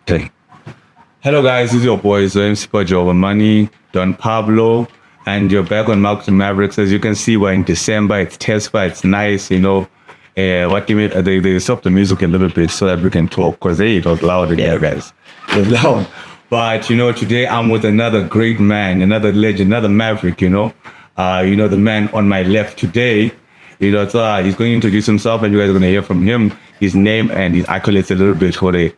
Okay. Hello guys, this is your boys, MC Money, Don Pablo, and you're back on Marketing Mavericks. As you can see, we're in December. It's Tespa. It's nice, you know. What give me? They stop the music a little bit so that we can talk because it was loud again, guys. It was loud. But you know, today I'm with another great man, another legend, another maverick. The man on my left today. So he's going to introduce himself, and you guys are going to hear from him, his name and his accolades a little bit for the.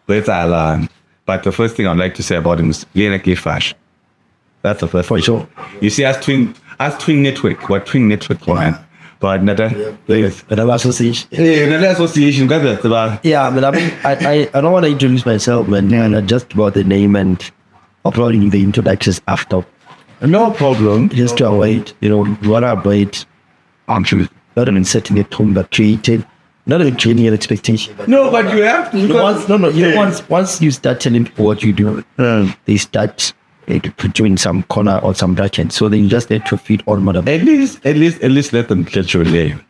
But the first thing I'd like to say about him is Lena Fash. That's the first. For sure. You see, as twin network, what twin network, man. But another association. Another association. Yeah, but I mean, I don't want to introduce myself, but just about the name and uploading the introductions after. No problem. Just to avoid, what I avoid, not even setting a tone, but creating, not even creating an expectation. No, but you have to. Once you start telling people what you do, they start doing some corner or some backend. So then you just need to feed all mother. At least let them get your name.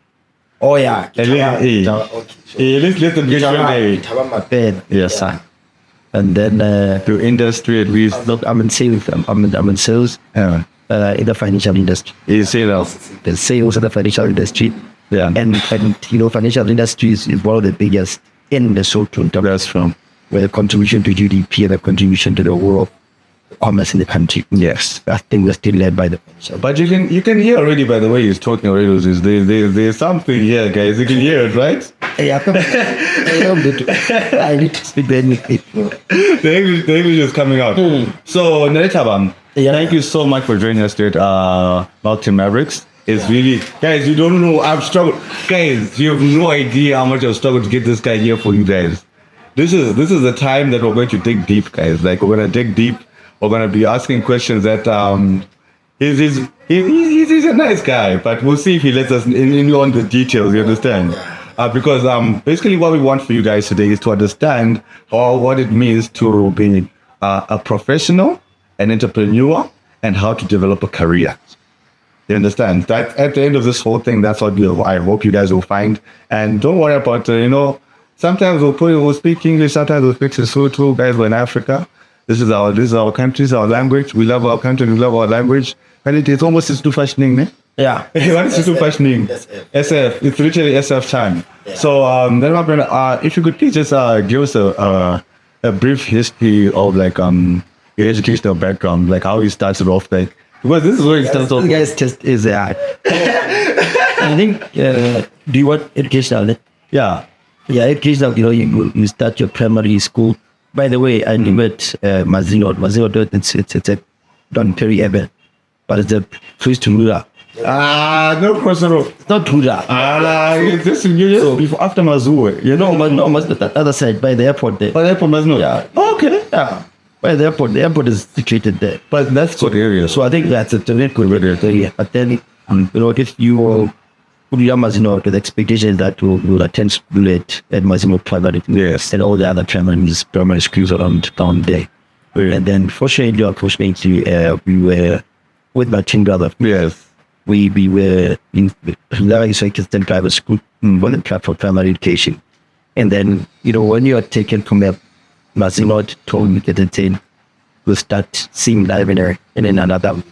Oh yeah. At least let them get your name. Thabang Mapena. Yes, sir. And then to industry at least. Look, I'm in sales. I'm in sales. In the financial industry. You say that. The sales in the financial industry. Yeah. And financial industry is one of the biggest in the social term. That's from where the contribution to GDP and the contribution to the world commerce in the country. Yes. I think we're still led by the financial. But you can hear already by the way he's talking already. There's something here, guys. You can hear it, right? Yeah, I need to speak the English. The English is coming out. So, Thabang, thank you so much for joining us today at Marketing Mavericks. It's really, guys, you don't know, I've struggled. Guys, you have no idea how much I've struggled to get this guy here for you guys. This is the time that we're going to dig deep, guys. Like, we're going to dig deep. We're going to be asking questions that, he's a nice guy, but we'll see if he lets us in on the details, you understand? Because basically what we want for you guys today is to understand what it means to be a professional, an entrepreneur, and how to develop a career. You understand? That at the end of this whole thing, that's what I hope you guys will find. And don't worry about, sometimes we'll speak English, sometimes we'll speak Sotho, guys, we're in Africa. This is our country, this is our language. We love our country, we love our language. And it's almost too fashioning, eh? Yeah. What is too fashioning? SF. It's literally SF time. Yeah. So, then my friend, if you could please just give us a brief history of your educational background, like how you started off, like, because this is where it starts off. You guys just is I think, do you want educational? Yeah. Yeah, educational, you start your primary school. By the way, I live at Mazino. It's a Don Perry Ever, but it's a place to rural. No personal. It's not rural. Before after Mazur, the other side by the airport there. By the airport, Mazur. Yeah. Okay. Yeah. By the airport is situated there. But that's good area. So I think that's a very good area. But then, if you put your Mazino to the expectation that you will attend school at Mazino Primary, yes, and all the other primary schools around town there. Yeah. And then, fortunately, we were with my twin brother. Yes. We were in the private school, for primary education. And then, when you are taken from there, Mazino told me that we'll start seeing live in another.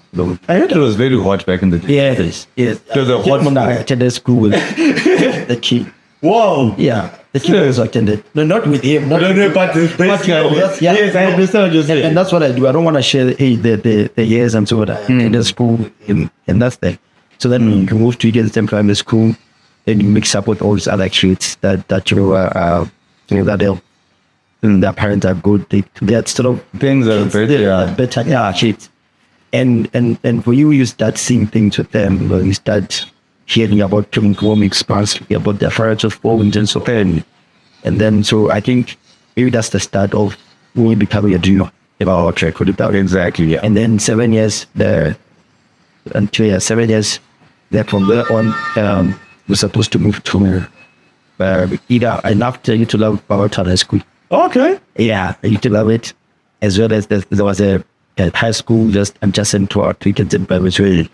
I heard it was very hot back in the day. Yes. It was a hot when I attended school with the kid. Whoa. Yeah. The kid was attended. No, not with him. But yes, I understand what you're saying. And that's what I do. I don't want to share the years and so on. I attended school and that's that. So then you move to the same primary school, and you mix up with all these other traits that that their parents are good. They sort of things are better. Yeah, kids. And for you start seeing things with them. You start hearing about economic experience, about their financial performance and so on. And then, so I think maybe that's the start of when you become a junior. About track with it. Exactly. Yeah. And then 7 years there. Until 7 years, then from there on, we're supposed to move to either I loved to love Power High School. Okay. Yeah, I used to love it. As well as there was a high school just adjacent to our cricket and primary school.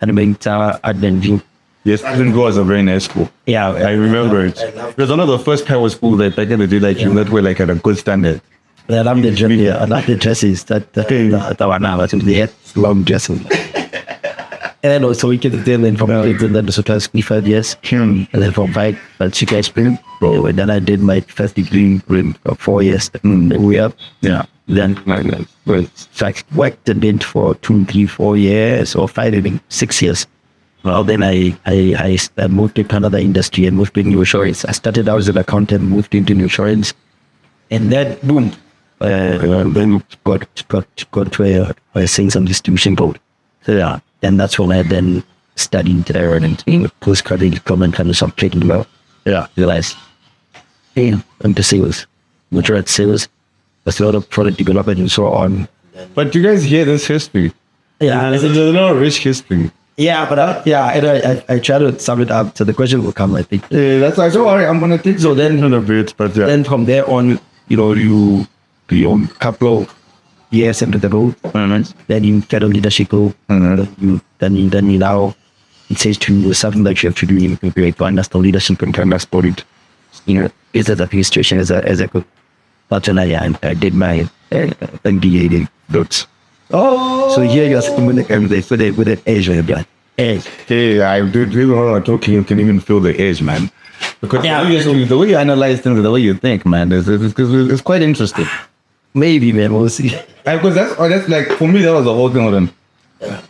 And being Advent View. Yes, I didn't go as a very nice school. Yeah, I remember it. It was one of the first private schools that I ever did, like, you that were like at a good standard. I love the journey. I like the dresses that were now. They had long dresses. And then also we get then from then the took me 5 years. And then from 5, but she guys been. And then I did my first degree in 4 years. We up. Yeah. Then I worked a bit for 2, 3, 4 years or 5, even 6 years. Well, then I moved to another industry and moved into insurance. I started out as an accountant, moved into insurance, and then boom, then got to a sales and distribution board. So yeah, and that's when I then studied there and postgraduate common kind of some trading well. Yeah, realized, hey, I'm to sales, mature at sales. There's a lot of product development and so on. But you guys hear this history? Yeah, there's a lot of rich history. Yeah, but I try to sum it up so the question will come, I think. That's why. So I'm gonna take so then a bit, but yeah. Then from there on, you couple of years into the role, then you get a leadership role, then you now it says to you something that you have to do in to understand leadership and to understand it. Is that administration as a good. But then I did my MBA notes. Oh, so here you're sitting with an age when you're age. Hey, I do really want to talk. You can even feel the age, man. Because the way you analyze things, the way you think, man, it's quite interesting. Maybe, man, we'll see. Because that's like for me, that was the whole thing of them.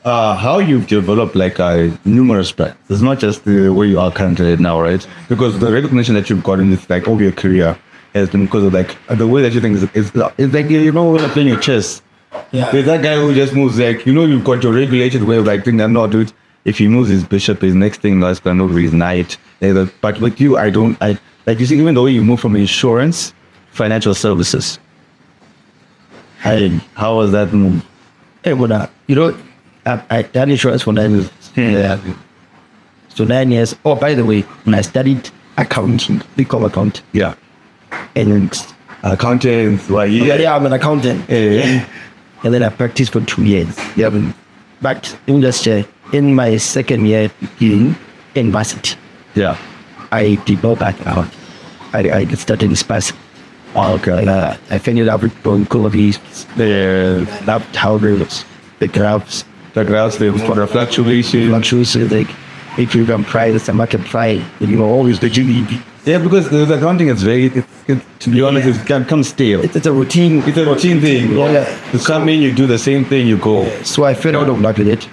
How you've developed like numerous brands. It's not just the way you are currently now, right? Because the recognition that you've gotten is like over your career has been because of like the way that you think is like when you're playing your chess. Yeah. There's that guy who just moves like, you've got your regulated way of like thinking that, no, dude, if he moves his bishop, his next thing that's going to move his knight. But with you, I like you see, even the way you move from insurance, financial services. How was that move? Hey, well, I done insurance for 9 years. Yeah. So 9 years. Oh, by the way, when I studied accounting, we call account. Yeah. And accountants, why? Yeah, I'm an accountant. Yeah. And then I practiced for 2 years. Yeah, but in my second year in university, yeah, I did not back out. I started in space. Okay. I finished up with qualities, the how the graphs, the fluctuations, like if you can price, the market price, always the GDP. Yeah, because the accounting is to be honest, it can come stale. It's a routine. It's a routine thing. Yeah. You come in, you do the same thing, you go. So I fell out of luck with it.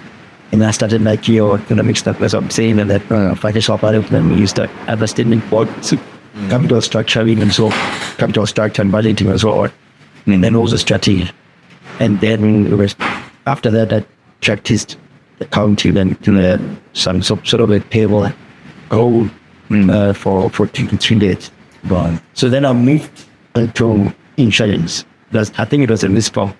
And I started like economic stuff, as I'm saying, and that financial management, you start understanding what capital structuring and so capital structure and budgeting and so on. And then also strategy. And then after that, I practiced accounting and some sort of a payable goal. For 2 to 3 days. So then I moved to insurance. I think it was a list from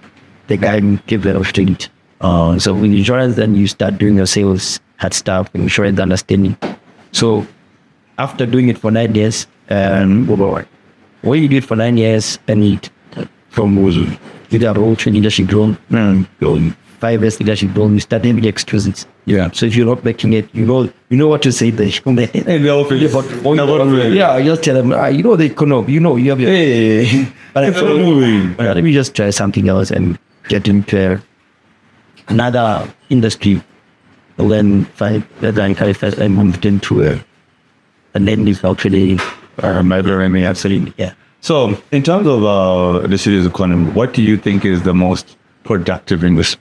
the guy gave the opportunity. So with insurance, then you start doing your sales, had staff, insurance understanding. So after doing it for 9 years, when you do it for 9 years, and it from with our whole leadership grown, 5 years leadership grown, you start making excuses. Yeah. So if you're not making it, you know what to say. Yeah, I just tell them, the economy, you have your. Hey, but let me just try something else and get into another industry. And then I moved into a lending culturally. Absolutely. Yeah. So in terms of the city's economy, what do you think is the most productive industry?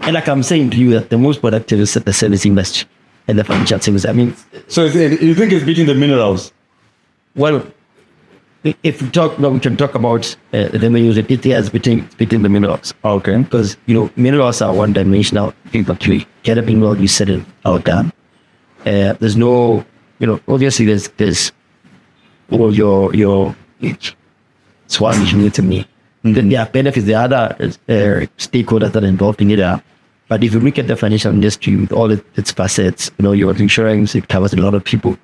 And like I'm saying to you, that the most productive is the service industry and the financial service. I mean, so you think it's beating the minerals? Well, if we can talk about then we use it as between the minerals. Okay. Because minerals are one dimensional. Actually, get a mineral, you set it out there. There's no, obviously there's all your it's one issue to me. Then there are benefits, the other stakeholders that are involved in it. But if you look at the financial industry with all its facets, your insurance, it covers a lot of people.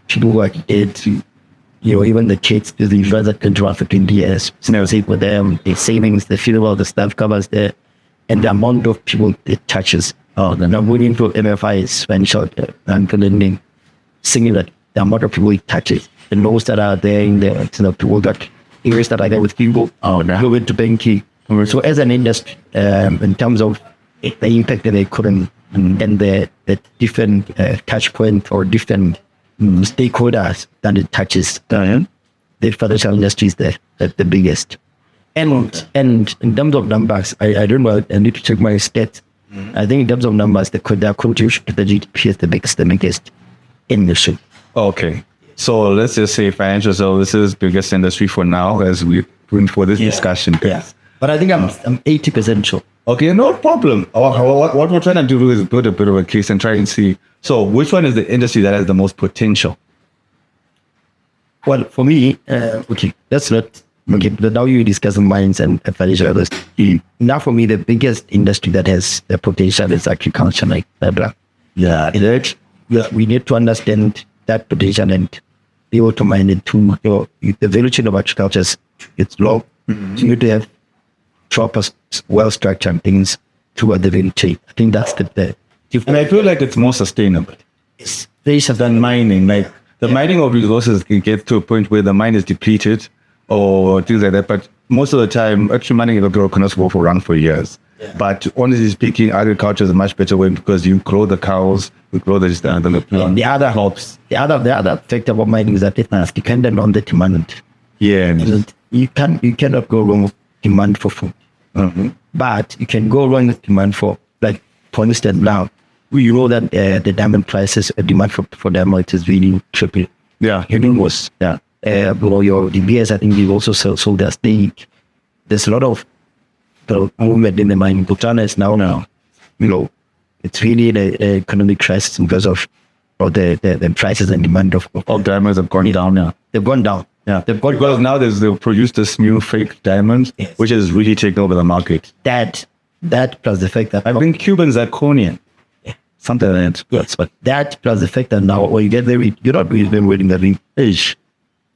People who are it, even the kids, the insurance that can draw for 20 years. Save with them, the savings, the funeral, the stuff covers there. And the amount of people it touches Now moving to MFIs, financial and lending, similar. The amount of people it touches, the laws that are there in the people that areas that are there with people, go into banking. So as an industry, in terms of the impact that they couldn't and the different touch point or different stakeholders that it touches, the financial industry is the biggest. And in terms of numbers, I don't know, I need to check my stats. I think in terms of numbers, the contribution to the GDP is the biggest industry. Okay. So let's just say financial services, biggest industry for now as we're doing for this discussion. Yeah. But I think I'm 80% sure. Okay, no problem. What we're trying to do is build a bit of a case and try and see. So which one is the industry that has the most potential? Well, for me, okay, that's not... Okay, but now you discuss mines and financial industry. Now, for me, the biggest industry that has the potential is agriculture, like that. Yeah, we need to understand that potential and be able to mine it too. The value chain of agriculture it's low. So you need to have proper, well-structured things throughout the value chain. I think that's the and I feel like it's more sustainable. It's very than mining. Like the mining of resources can get to a point where the mine is depleted or things like that. But most of the time, actually mining can also go for run for years. Yeah. But honestly speaking, agriculture is a much better way because you grow the cows, you grow the the other helps. The other factor about mining is that it's dependent on the demand. Yeah. And you cannot go wrong with demand for food. But you can go wrong with demand for, like, for instance, now we know that the diamond prices, demand for diamond is really triple. Yeah. Hitting was your De Beers, I think they also sold their stake. There's a lot of movement in the mine. Bhutan is now, it's really the economic crisis because of the prices and demand of diamonds have gone down now. They've gone down. Yeah, because now they've produced this new fake diamonds, which is really taking over the market. That plus the fact that I think Cuban zirconian, something like that. Yes, but that plus the fact that now when you get there, you're not really waiting the ring age.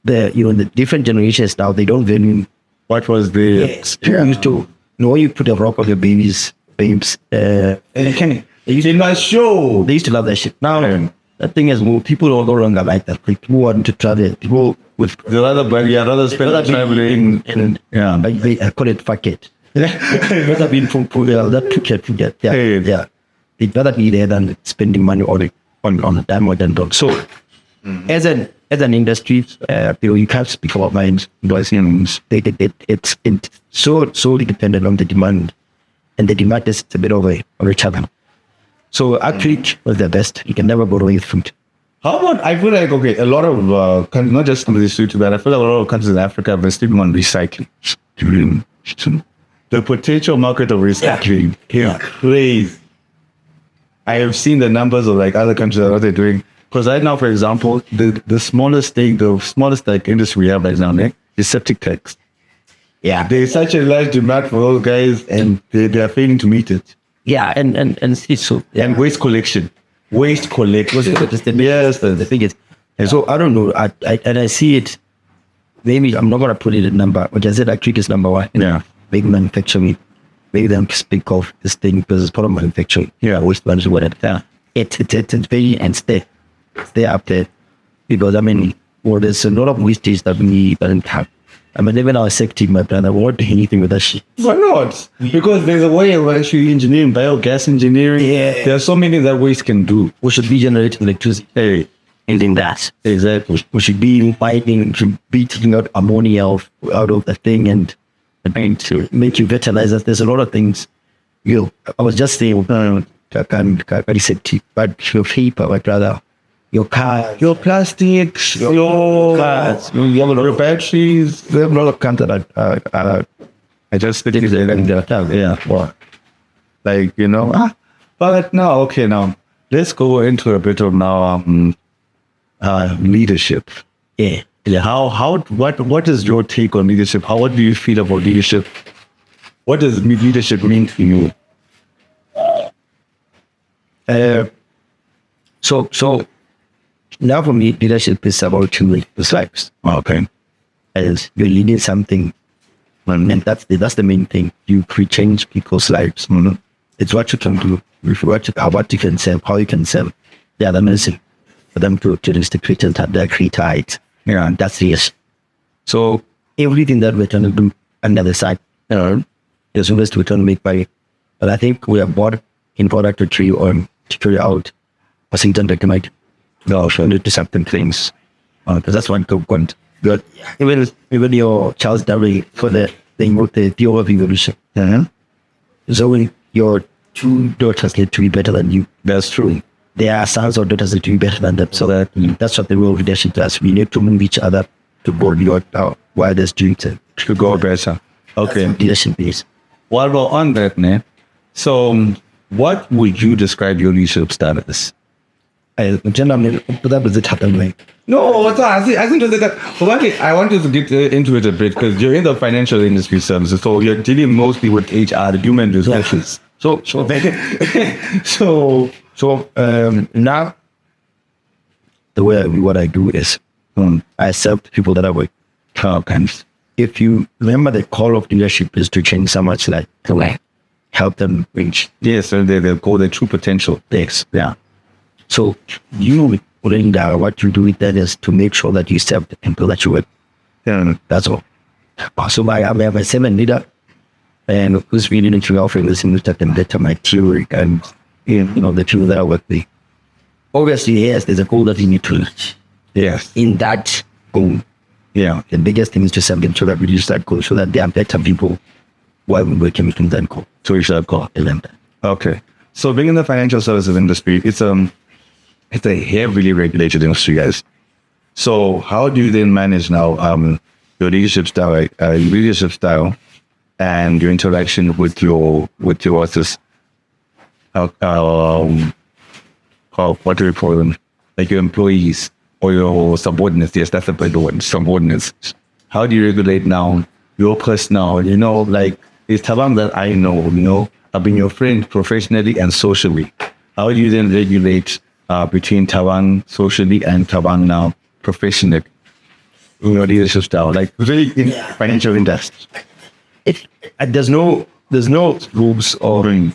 The different generations now, they don't value what was the used to. When you put a rock on your babes, and they used to show. They used to love that shit. Now that thing is more. People don't no longer like that. People want to travel. People with rather spend traveling. I call it fuck it. Rather being from that Phuket. Yeah. They'd rather be there than spending money on a diamond and dog. So as an industry, you can't speak about mines. It's solely dependent on the demand, and the demand is a bit of a challenge. So actually, was the best. You can never go wrong with food. How about, I feel like, okay, a lot of countries, not just countries to that, I feel like a lot of countries in Africa have been sleeping on recycling. The potential market of recycling. Yeah. Please. I have seen the numbers of like other countries and what they're doing. Because right now, for example, the smallest like industry we have right now is septic tanks. Yeah. There's such a large demand for those guys and they are failing to meet it. Yeah, and see, so yeah. And waste collection. Yes, the biggest. And so I don't know. I see it. Maybe I'm not gonna put it in number, but I said acrylic is number one. Yeah. Maybe manufacturing. Maybe they don't speak of this thing because it's part of manufacturing. Yeah. Waste management, whatever. Yeah. It's very and stay up there. Because there's a lot of wastage that we don't have. Even our sector, my brother, won't do anything with that shit. Why not? Because there's a way of actually engineering, biogas engineering. Yeah. There are so many that waste can do. We should be generating electricity. In that. Exactly. We should be fighting, to be taking out ammonia out of the thing and to make you fertilizers. There's a lot of things. I was just saying, I can't say, but your paper, my brother. Your car, your plastics, your cars, you have a lot of batteries. We have a lot of cars that I just think But now, let's go into a bit of now leadership. Yeah. What is your take on leadership? What do you feel about leadership? What does leadership mean to you? So now for me, leadership is about changing the lives. Okay. As you're leading something, and that's the main thing. You change people's lives. Mm-hmm. It's what you can do, what you can sell, how you can sell the other medicine for them to reach the creator height. Yeah. And that's the issue. So everything that we're trying to do on the other side, is always we're trying to make money. But I think we are bought in product to carry out Washington document. We also need to something things. Because that's one component. But even your Charles Darwin for the thing with the theory of evolution. So when your two daughters get to be better than you, That's true. their sons or daughters get to be better than them. So that's what the role of leadership does. We need to move each other to go beyond our wildest dreams To go better. Okay. leadership is. While we're on that, man. So, what would you describe your leadership style as? That was it happened way. No, I think that. But one thing, I wanted to get into it a bit because you're in the financial industry services, so you're dealing mostly with HR, the human resources. So Now the way what I do is I serve the people that I work with. If you remember, the call of leadership is to change someone's life, to help them reach. Yes, and they call their true potential. Yes, yeah. So you putting down what you do with that is to make sure that you serve the people that you work. Yeah, that's all. So I have a 7 leader, and who's really looking out for this in the and better my theory and the people that I work with. Obviously, yes, there's a goal that you need to reach. Yes. In that goal, the biggest thing is to serve them so that we reach that goal, so that they are better people while we're working with that goal. So you should go. Okay. So being in the financial services industry, it's a heavily regulated industry, guys. So how do you then manage now your leadership style, and your interaction with your authors? What do we call them? Like your employees or your subordinates? Yes, that's the better one. Subordinates. How do you regulate now your personnel? Like it's Thabang that I know. I've been your friend professionally and socially. How do you then regulate between Thabang socially and Thabang now professionally? Leadership style, like really in financial industry. There's no rules or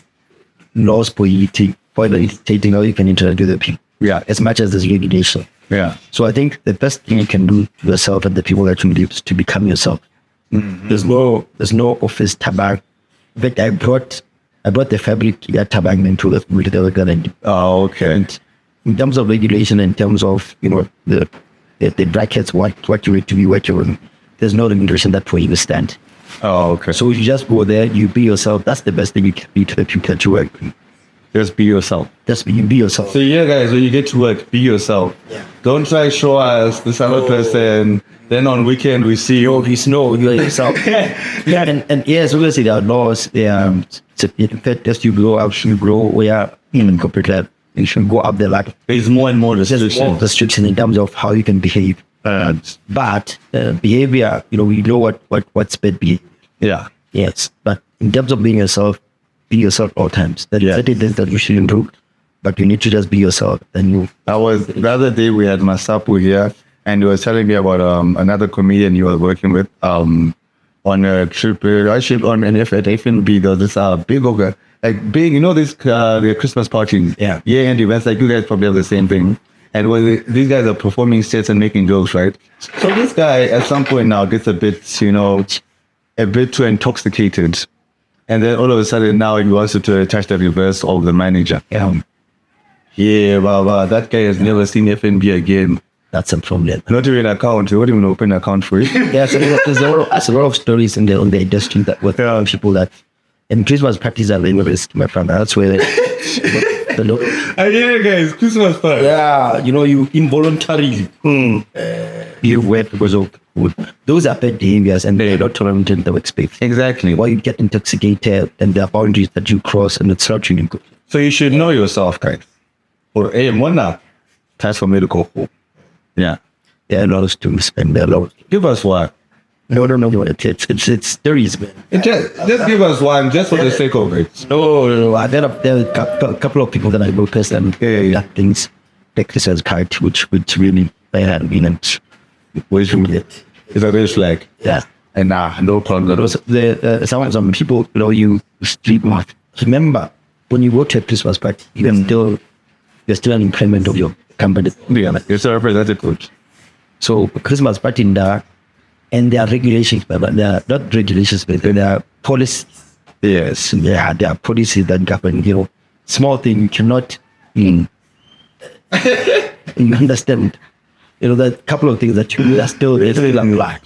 laws for dictating how you can interact with the people. Yeah. As much as there's regulation. Yeah. So I think the best thing you can do to yourself and the people that you lead is to become yourself. Mm-hmm. There's no office Thabang. In fact, I brought the fabric that Thabang into the garden. Oh, okay. And in terms of regulation, in terms of the brackets, what you need to be working, there's no regulation that for you to stand. Oh, okay. So you just go there, you be yourself. That's the best thing you can be to the people that you work with. Just be yourself. You be yourself. So guys, when you get to work, be yourself. Yeah. Don't try to show us this other person. Then on weekend we see you. You're yourself. And yes, obviously there are laws. In fact, as you grow up, we are in corporate level. You should go up the ladder. There's more and more restrictions in terms of how you can behave. But behavior, we know what's bad behavior. Yeah. Yes. But in terms of being yourself, be yourself all times. That is things that you shouldn't do. But you need to just be yourself. The other day we had Masapu here, and he was telling me about another comedian he was working with on a trip on an FNB. There's this big ogre. Like big, this the Christmas party, and events like you guys probably have the same thing. And when these guys are performing sets and making jokes, right? So this guy at some point now gets a bit too intoxicated, and then all of a sudden now he wants to attach the reverse of the manager. That guy has never seen FNB again. That's a problem. Not even an account. He won't even open an account for it. So there's a lot of stories in the industry that with people that. And Christmas parties are very risk, my friend. That's where I hear it, guys. Christmas party. Yeah, you involuntarily behave because of food. Those are bad behaviors, and they're not tolerated in the workspace. Exactly. Why you get intoxicated, and there are boundaries that you cross, and it's not really good. So you should know yourself, guys. Or one now. Time for me to go home. Yeah. There are a lot of students, and there are a lot. Give us one. No. It's stories, man. Just give us one, just for the sake of it. No. There are a couple of people that I noticed, and things like this as card, which really bad, it's a red flag. Yeah. And no problem. Some people, you street mark. Remember, when you go to a Christmas party, you're still an employment of your company. Yeah, you're still a representative. So Christmas party in there, and there are regulations, but there are not regulations, but there are policies. Yes, yeah, there are policies that govern. Small thing you cannot. You understand? That couple of things that you are still apply.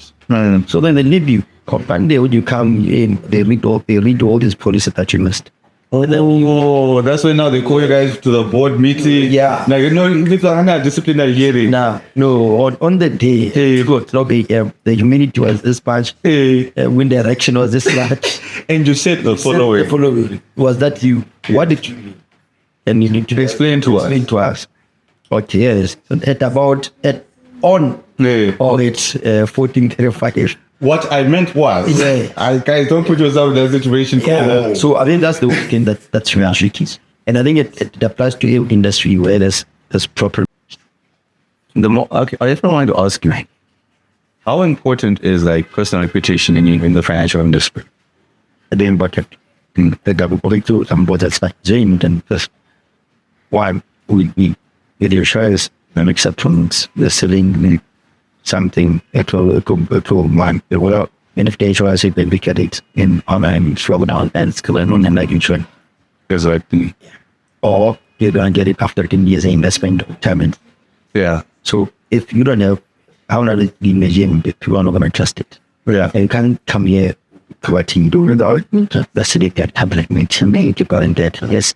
So then they leave you. One day when you come in, they read all these policies that you must. Oh, that's why now they call you guys to the board meeting. Yeah. Now, it's a disciplinary hearing. No, on the day, the humidity was this much, wind direction was this much. And you said the following. Was that you? What did you mean? And you need to explain to us. Okay, yes. At 14:35. What I meant was, guys, don't put yourself in that situation. Yeah. So I think that's the thing that's really tricky. And I think it applies to every industry where there's proper. Okay, I just wanted to ask you, how important is personal reputation in the financial industry? The important. The government to some board that's like James and just why would we with your shares and acceptance the selling something it will mind well and if they show us if they look at it in online throw down and skill and on like insurance because or you're gonna get it after 10 years investment retirement. Yeah. So if you don't have how not be measured if you are not gonna trust it. Yeah. And you can't come here to what you do without the city that tablet makes to me to go in debt. Yes.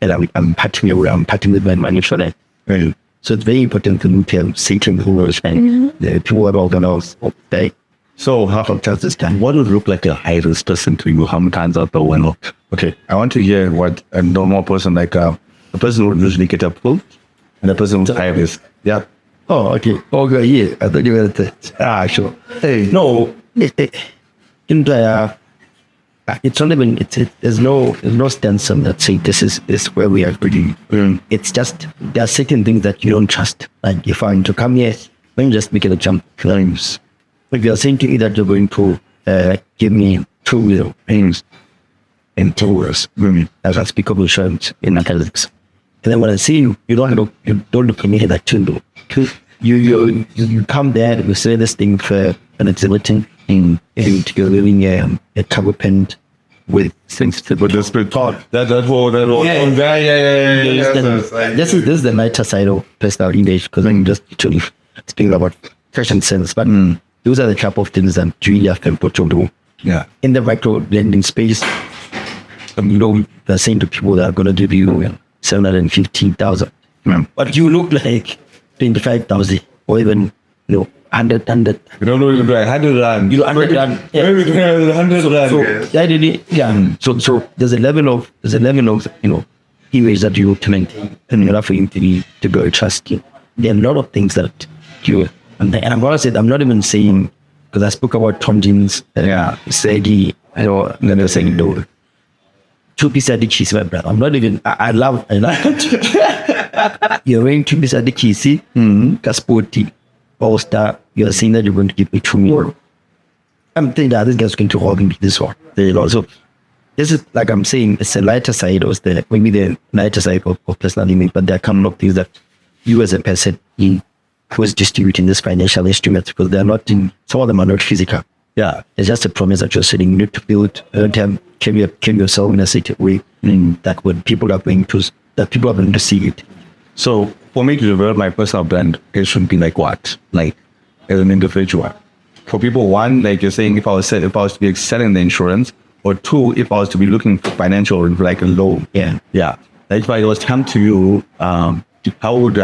And I'm patting with my money for that. Right. So it's very important to look at Satan who was the people are organized of the day. So what would look like a high risk person to you? How many times out the one? Okay, I want to hear what a normal person a person would usually get approved and a person with high risk. Yeah. Oh, okay. Okay, yeah. I thought you were at sure. Hey. No. It's not even there's no stance on that say this is where we are pretty. It's just there are certain things that you don't trust. Like if I'm to come here, let me just make it a jump claims. Like they are saying to you that you're going to give me 2 things in 2 years. As I speak of insurance in athletics. And then when I see you don't look at me like too. You come there, you say this thing for an exhibiting and you're living a cover pen with things to with the spirit thought. That whole yeah. This is the lighter side of personal image because I'm just literally speaking about fashion sense. But those are the type of things that you have to put to do. Yeah. In the micro lending space, they're saying to people that are gonna give you 715,000. But you look like 25,000 or even 100. You don't know you do 100 rand. You 100 rand. Yeah. Maybe 100 rand. So there's a level of image that you to maintain and you have for you to go trust you. There are a lot of things that you and I'm gonna say I'm not even saying because I spoke about Tom Jeans Segi and then they're saying no. 2 pieces of the cheese, my brother. I'm not even I love you're wearing 2 pieces of the cheese, Kaspoti. All-star, you're saying that you're going to give me 2 million. I'm thinking that this guy's going to hold me this one. So this is like I'm saying, it's a lighter side or maybe the lighter side of personal image, but there are kind of things that you as a person who is distributing this financial instruments because they're not some of them are not physical. Yeah. It's just a promise that you're saying you need to build carry yourself in a certain way that when people are going to see it. So for me to develop my personal brand, it should be like what? Like as an individual. For people, 1, like you're saying, if I was to be selling the insurance, or 2, if I was to be looking for financial like a loan. Yeah. Yeah. Like if I was to come to you, what would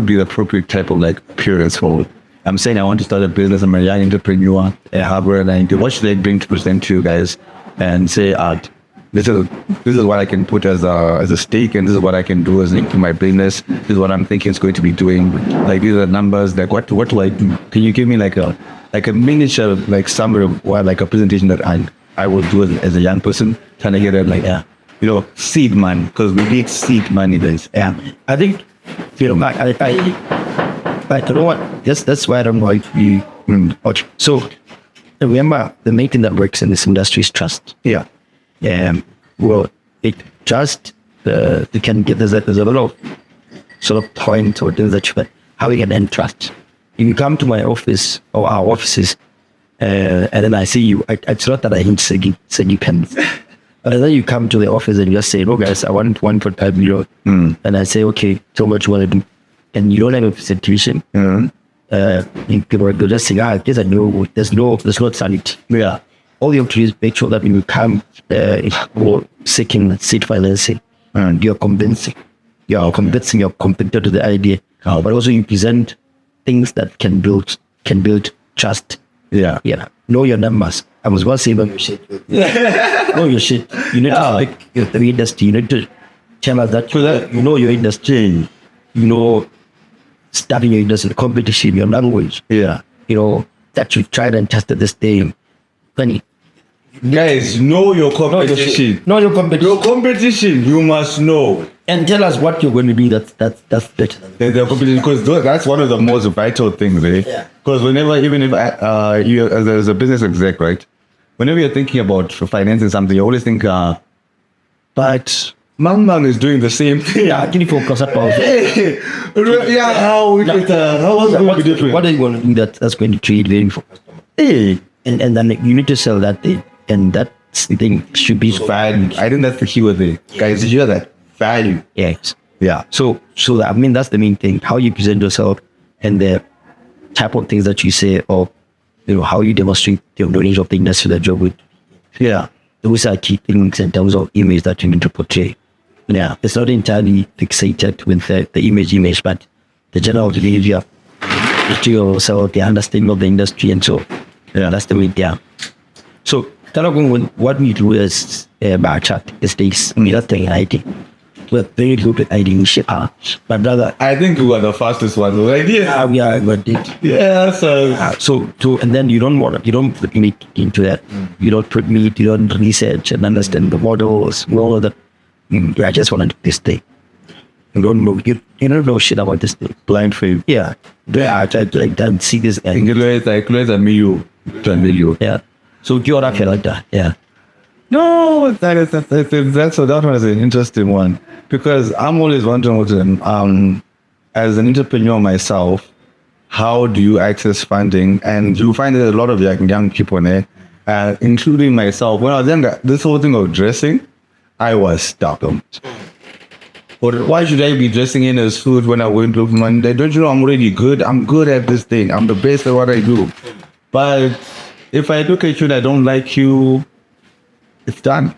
be the appropriate type of appearance for? I'm saying I want to start a business, I'm a young entrepreneur, what should I bring to present to you guys and say this is what I can put as a stake, and this is what I can do as into my business. This is what I'm thinking it's going to be doing. Like these are numbers. Like what do I do? Can you give me like a miniature summary of what a presentation that I will do as a young person trying to get seed money because we need seed money. Yeah, I think I don't know what that's why I don't like you. So remember the main thing that works in this industry is trust. Yeah. Well, it just you can get there's a lot of sort of points or things that how you can then trust. If you come to my office or our offices, and then I see you, it's not that I hate saying pens. And then you come to the office and you just say, "Oh guys, I want 1.5 million." And I say, "Okay, so much you want to do?" And you don't have a presentation. People are just saying, "Yes, I know. There's no sanity." Yeah. All you have to do is make sure that when you come or seeking seed financing, you're convincing your competitor to the idea, but also you present things that can build trust. Yeah. Know your numbers. I was going to say about your shit. Know your shit. You need to speak the industry. You need to tell us that you know your industry. You know studying your industry, competition, your language. Yeah. You know that you tried and tested this thing. Funny. Guys, know your competition. Know your competition. Your competition, you must know. And tell us what you're going to do that's better. The competition, because that's one of the most vital things, eh? Yeah. Because even if you as a business exec, right? Whenever you're thinking about financing something, you always think, but Mang is doing the same thing. Yeah, can you focus on Yeah, how was it different? What are you going to do that's going to create value for customers? And then you need to sell that thing. And that thing should be value. I think that's the key word there. Guys, did you hear that? Value. Yes. Yeah. So I mean, that's the main thing. How you present yourself and the type of things that you say, or how you demonstrate the range of the industry that you're with. Yeah. Those are key things in terms of image that you need to portray. Yeah. It's not entirely fixated with the image, but the general behavior, to yourself, the understanding of the industry, and so that's the way. Yeah. So what we do is Backchat is this thing hiding. We're very good at hiding shit. But brother, I think we were the fastest ones, right? Yeah, we are good. Yeah, so and then you don't put meat into that. You don't put meat, you don't research and understand the models, all of that. I just want to do this thing. You don't know shit about this thing. Blind faith. Yeah. I don't see this guy. Yeah. So you're not like that. Yeah. No, that was an interesting one, because I'm always wondering, as an entrepreneur myself, how do you access funding? And you find that a lot of young people there, including myself, when I was younger, this whole thing of dressing, I was stuck. But why should I be dressing in as food when I went to Monday? Don't you know I'm already good? I'm good at this thing. I'm the best at what I do. But if I look at you and I don't like you, it's done.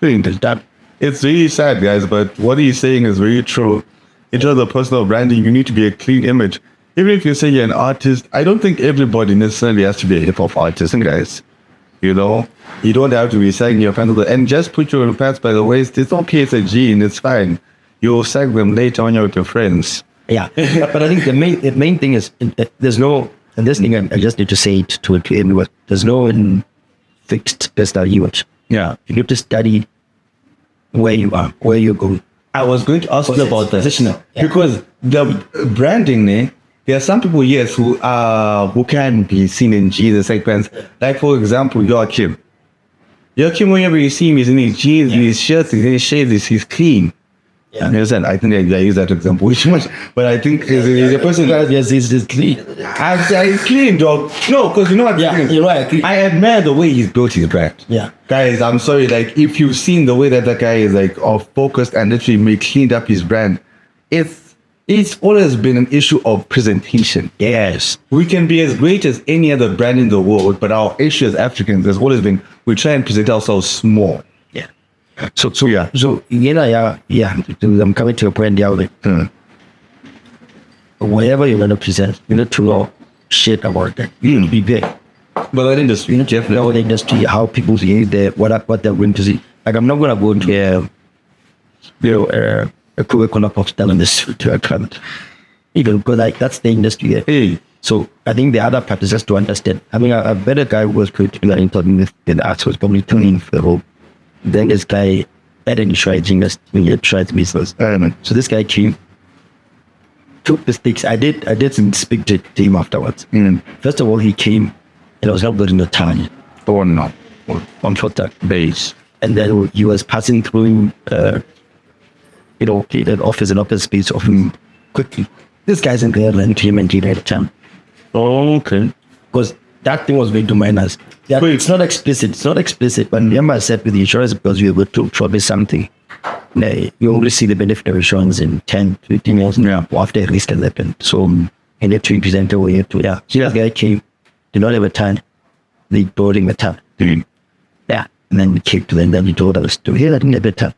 It's done. It's really sad, guys, but what he's saying is very true. In terms of personal branding, you need to be a clean image. Even if you say you're an artist, I don't think everybody necessarily has to be a hip-hop artist, guys. You don't have to be sagging your pants. And just put your pants by the waist. It's okay, it's a jean, it's fine. You'll sag them later when you're with your friends. Yeah, but I think the main thing is there's no, and this thing I just need to say it to everyone. There's no fixed personal image. Yeah, you need to study where you are, where you're going. I was going to ask you about that because the branding, there are some people, yes, who can be seen in jeans and pants. Like for example, Joachim. Whenever you see him, he's in his jeans, his shirts, his shades, he's clean. Yeah. Understand? I think I use that example which much, but I think he's a person that is clean. He's clean, dog. No, because you know what? Yeah, you're right. I admire the way he's built his brand. Yeah, guys, I'm sorry. Like, if you've seen the way that guy is focused and literally cleaned up his brand, it's always been an issue of presentation. Yes, we can be as great as any other brand in the world, but our issue as Africans has always been we try and present ourselves small. So I'm coming to a point now. Whatever you're going to present, you need to know shit about that. You need to be big. But that industry, you need to know the industry, how people behave there, what they're going to see. Like, I'm not going to go into a curriculum of telling this to a client. Because that's the industry there. Hey. So I think the other part is just to understand. I mean, a better guy who was creating that interview with the arts was probably turning for the whole. Then this guy didn't try to business. So this guy came, took the sticks. I did speak to him afterwards. First of all, he came and I was not building the time. Oh no. On Twitter base. and then he was passing through, an office space of him quickly. This guy's in there, ran to him and he had a time. Oh, okay. Because that thing was going to minus. Yeah, it's not explicit, but remember I said with the insurance, because we were to promise something. You only see the benefit of insurance in 10, 15 years after a risk has happened. So, and it to present over here to, So this guy came, did not have a time. They brought him a time. Yeah. And then we came to them, then he told us to hear that in a bit time.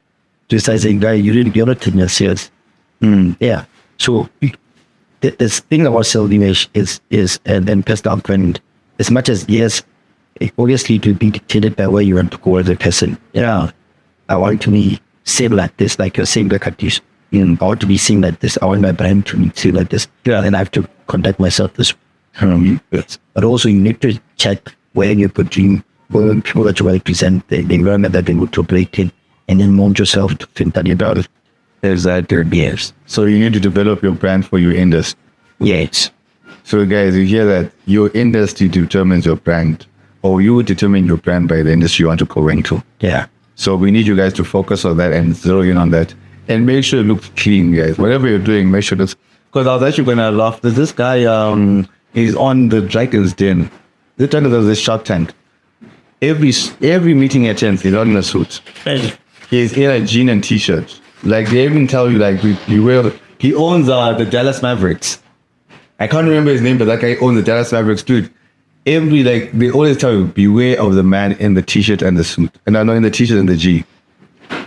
So he started saying, guy, you're not taking us serious. Yeah. So this thing about self-image is and personal brand. As much as, yes, obviously to be dictated by where you want to go as a person. Yeah. I want to be seen like this, like you're saying like this. I want to be seen like this. I want my brand to be seen like this. Yeah. And I have to conduct myself this way. But also you need to check where you put dream, where people that you represent, the environment that they would operate in, and then mold yourself to think that about it. There's that. Yes. So you need to develop your brand for your industry. Yes. So guys, you hear that your industry determines your brand, or you determine your brand by the industry you want to go into. Yeah. So we need you guys to focus on that and zero in on that, and make sure it looks clean, guys. Whatever you're doing, make sure that's, because I was actually gonna laugh. There's this guy, he's on the Dragon's Den. This time there's this Shark Tank. Every meeting he attends, he's not in a suit. He's in a jean and t-shirt. Like they even tell you, like he owns the Dallas Mavericks. I can't remember his name, but that guy owns the Dallas Mavericks, dude. They always tell you, beware of the man in the t-shirt and the suit. And I know in the t-shirt and the G.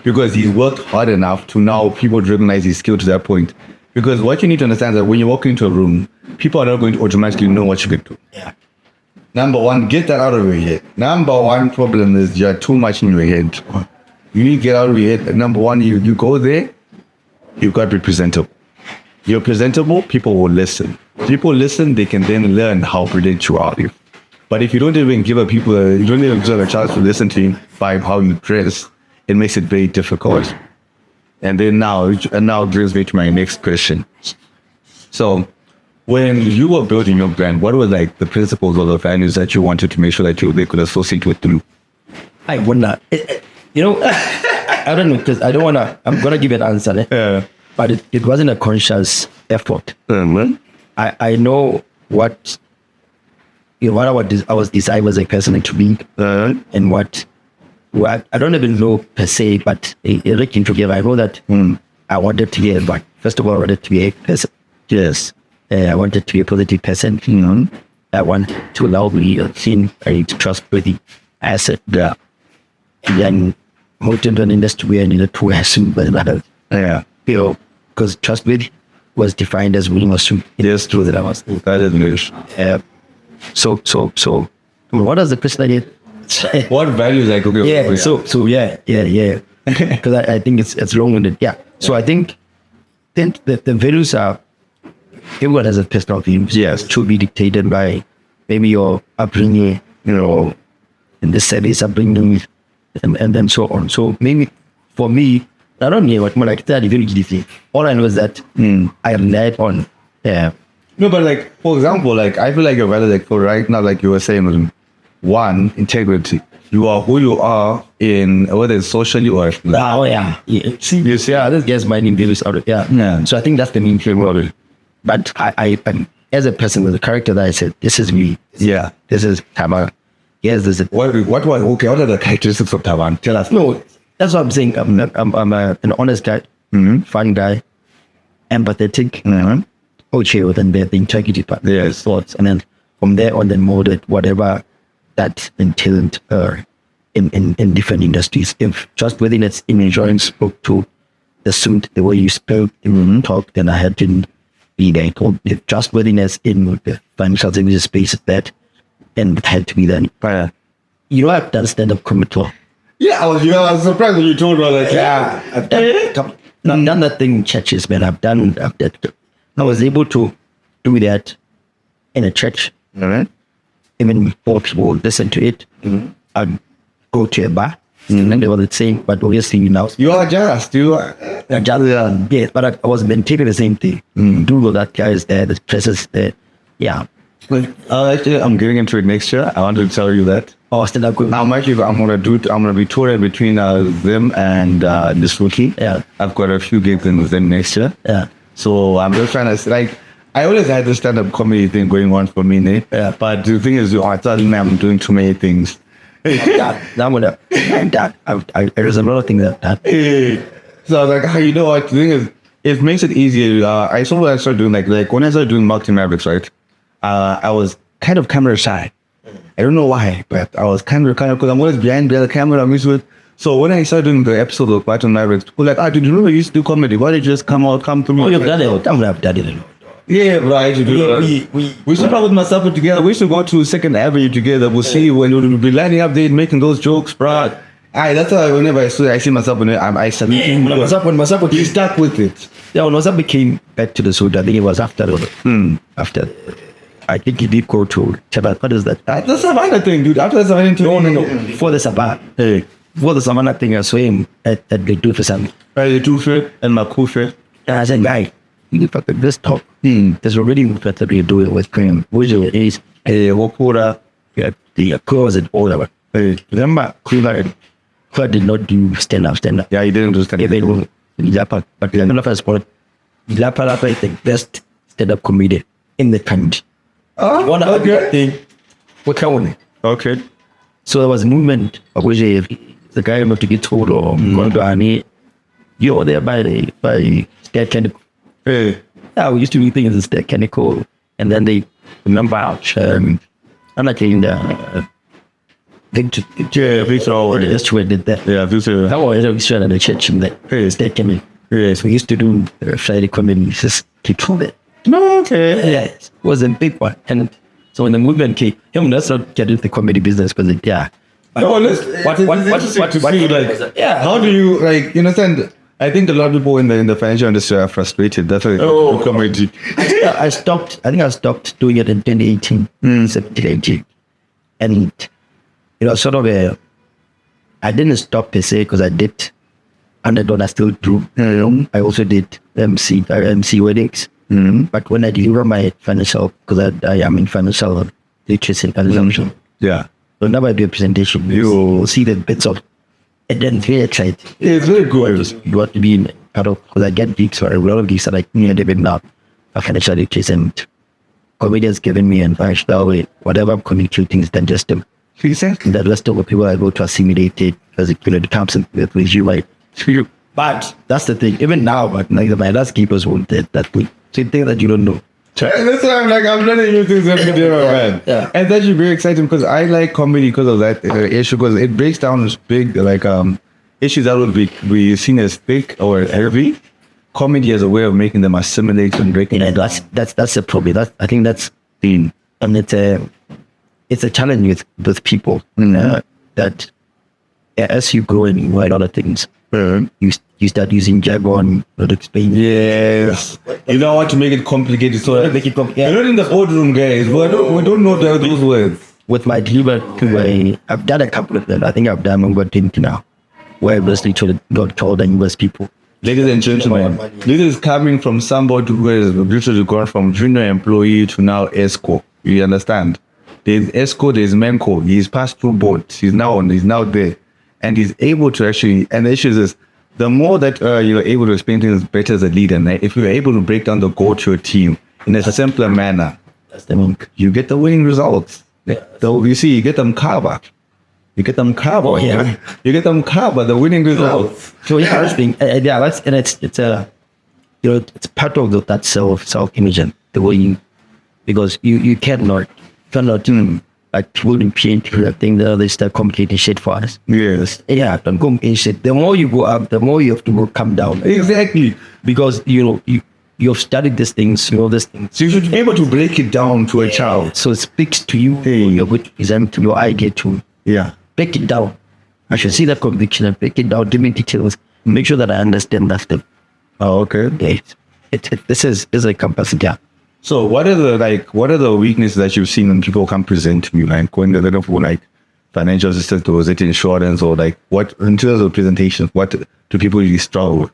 Because he worked hard enough to now people recognize his skill to that point. Because what you need to understand is that when you walk into a room, people are not going to automatically know what you can do. Yeah. Number one, get that out of your head. Number one problem is you're too much in your head. You need to get out of your head. Number one, you go there, you've got to be presentable. You're presentable, people will listen. People listen, they can then learn how brilliant you are. But if you don't even give you don't even give a chance to listen to you by how you dress, it makes it very difficult. And then now brings me to my next question. So, when you were building your brand, what were like the principles or the values that you wanted to make sure that they could associate with you? I wonder. I don't know, because I don't want to. I'm gonna give an answer. Yeah. But it wasn't a conscious effort. Mm-hmm. I know what I was designed as a person to be, and what I don't even know per se, but looking together, I know that I wanted to be. But first of all, I wanted to be a person. Yes. I wanted to be a positive person. Mm-hmm. I want to allow me a seen a trustworthy asset. Yeah. And then moved into an industry where I needed to assume that. Yeah. Because trustworthy was defined as willing to assume. It is true that I was. That is English. So what does the question again? What values I could give? Yeah. So yeah. Because I think it's wrong with it. Yeah. So I think then the values are, everyone has a personal views. Yes. Should be dictated by maybe your upbringing, in the service upbringing, and then so on. So maybe for me, I don't know what more like that. Very easy. All I know is that I relied on. No, but like for example, like I feel like your value, like for right now, like you were saying, one, integrity. You are who you are in whether it's socially or. Oh yeah. See, this guy's minding values out of yeah. So I think that's the main thing about it. But I as a person with a character that I said, this is me. Yeah. This is Thabang. Yes, this is what are the characteristics of Thabang? Tell us. No, that's what I'm saying. I'm an honest guy, fun guy, empathetic, okay, with the integrity part, thoughts, and then from there on, then molded whatever that entailed in different industries. If trustworthiness in insurance spoke to the suit, the way you spoke, talk, then I had to be there. If trustworthiness in the financial services space, that, and it had to be then. I've done stand-up comedy. Yeah, I was surprised when you told me, like, I've done that thing in churches, man. I've done that. I was able to do that in a church. Right. Even before people listen to it, I'd go to a bar, and they were the same, but obviously now. You are just, yes, but I was maintaining the same thing. Do that guy is there, the presence there. Yeah. Actually, I'm getting into it next year. I wanted to tell you that. Oh, stand up. I'm gonna be touring between them and this rookie. Yeah. I've got a few gigs with them next year. Yeah. So I'm just trying to like. I always had this stand-up comedy thing going on for me, né? Yeah. But the thing is, I thought I'm doing too many things. There's a lot of things that. So I was like, you know what? The thing is, it makes it easier. I saw what I started doing, like when I started doing Marketing Mavericks, right? I was kind of camera shy. I don't know why, but I was kind of because I'm always behind the camera. I'm used to it. So when I started doing the episode of Marketing Mavericks, people were like, did you know you used to do comedy? Why did you just come through? Oh, you've done it. I've done it. Yeah, right. We should probably myself together. We should go to Second Avenue together. We'll see when we'll be lining up there making those jokes, bro. That's why whenever I see myself in it, I said, when Masako you stuck with it. Yeah, when Masako came back to the suit, I think it was after. I think he did go to Chabat. What is that? The Savannah thing, dude. After the Savannah thing. No. Before the Savannah. Before the Savannah thing, I saw him at the Two for something. The Two Fair and my cool fair. And I said, guy, you fuck this talk. There's already what we're doing with Graham. Which is Wokura, the cause and all of it. Remember, Kuda did not do stand up. Yeah, he didn't do stand up. But none of us brought Lapa is the best stand up comedian in the country. Okay. Okay. So there was a movement of which the guy went to get told or going to Ani, you're there by State Chemical. Yeah, we used to be things as State Chemical, and then they remember out. I'm not saying that. That's where did that. Yeah, Victor. How was it? Straight at the church and that State Chemical. Yes, we used to do Friday comedy. Just keep told it. No, okay. Yes, it was a big one. And so when the movement came, let's not get into the comedy business because yeah. How do you like? You understand? I think a lot of people in the financial industry are frustrated. That's why comedy. I think I stopped doing it in 2018, 2018, and sort of I didn't stop per se because I did $100 I still do. I also did MC weddings. But when I deliver my financial, because I am in financial literacy and consumption. Yeah. So whenever I do a presentation, you see the bits of it. Then very excited. It's very good. You want to be in part of, because I get gigs or a lot of gigs that I they've now a financial literacy and comedians giving me advice that way. Whatever I'm communicating is then just them. The rest of the people I go to assimilate it because it comes with you like. But that's the thing. Even now, but like my last keepers won't that way. So you think that you don't know. That's why I'm learning new things every day, my man. Yeah. And that's actually very exciting because I like comedy because of that issue, because it breaks down this big issues that would be seen as big or heavy. Comedy as a way of making them assimilate and breaking. Yeah, that's a problem. I think that's the and it's a challenge with people that as you grow and learn other things. You start using jargon to explain. Yes. You don't want to make it complicated. So make it complicated. You're not in the boardroom, guys. We don't know those words. With my delivery, I've done a couple of them. I think I've done over 20 now. Where I was literally got told and US people. Ladies and gentlemen, this is coming from somebody who has literally gone from junior employee to now ESCO. You understand? There's ESCO, there's MENCO. He's passed through both. He's now there. And he's able to actually, and the issue is, the more that you're able to explain things better as a leader, and if you're able to break down the goal to your team in a simpler manner, you get the winning results. So you see, you get them covered. You get them covered. Yeah. You get them covered, the winning results. So yeah, that's being, it's it's part of that self-image, the way you, because you cannot like people in PNT, I think they start complicating shit for us. Yes. Yeah, don't complicate shit. The more you go up, the more you have to come down. Exactly. Because you've studied these things, you know these things. So you should be able to break it down to a child. So it speaks to you, which is to your idea to break it down. I should see that conviction and break it down, give me details, make sure that I understand that thing. Oh, okay. Yeah, this is a capacity. Yeah. So what are the weaknesses that you've seen when people come present to you, like when they're looking for like financial assistance or is it insurance or like what in terms of presentations, what do people really struggle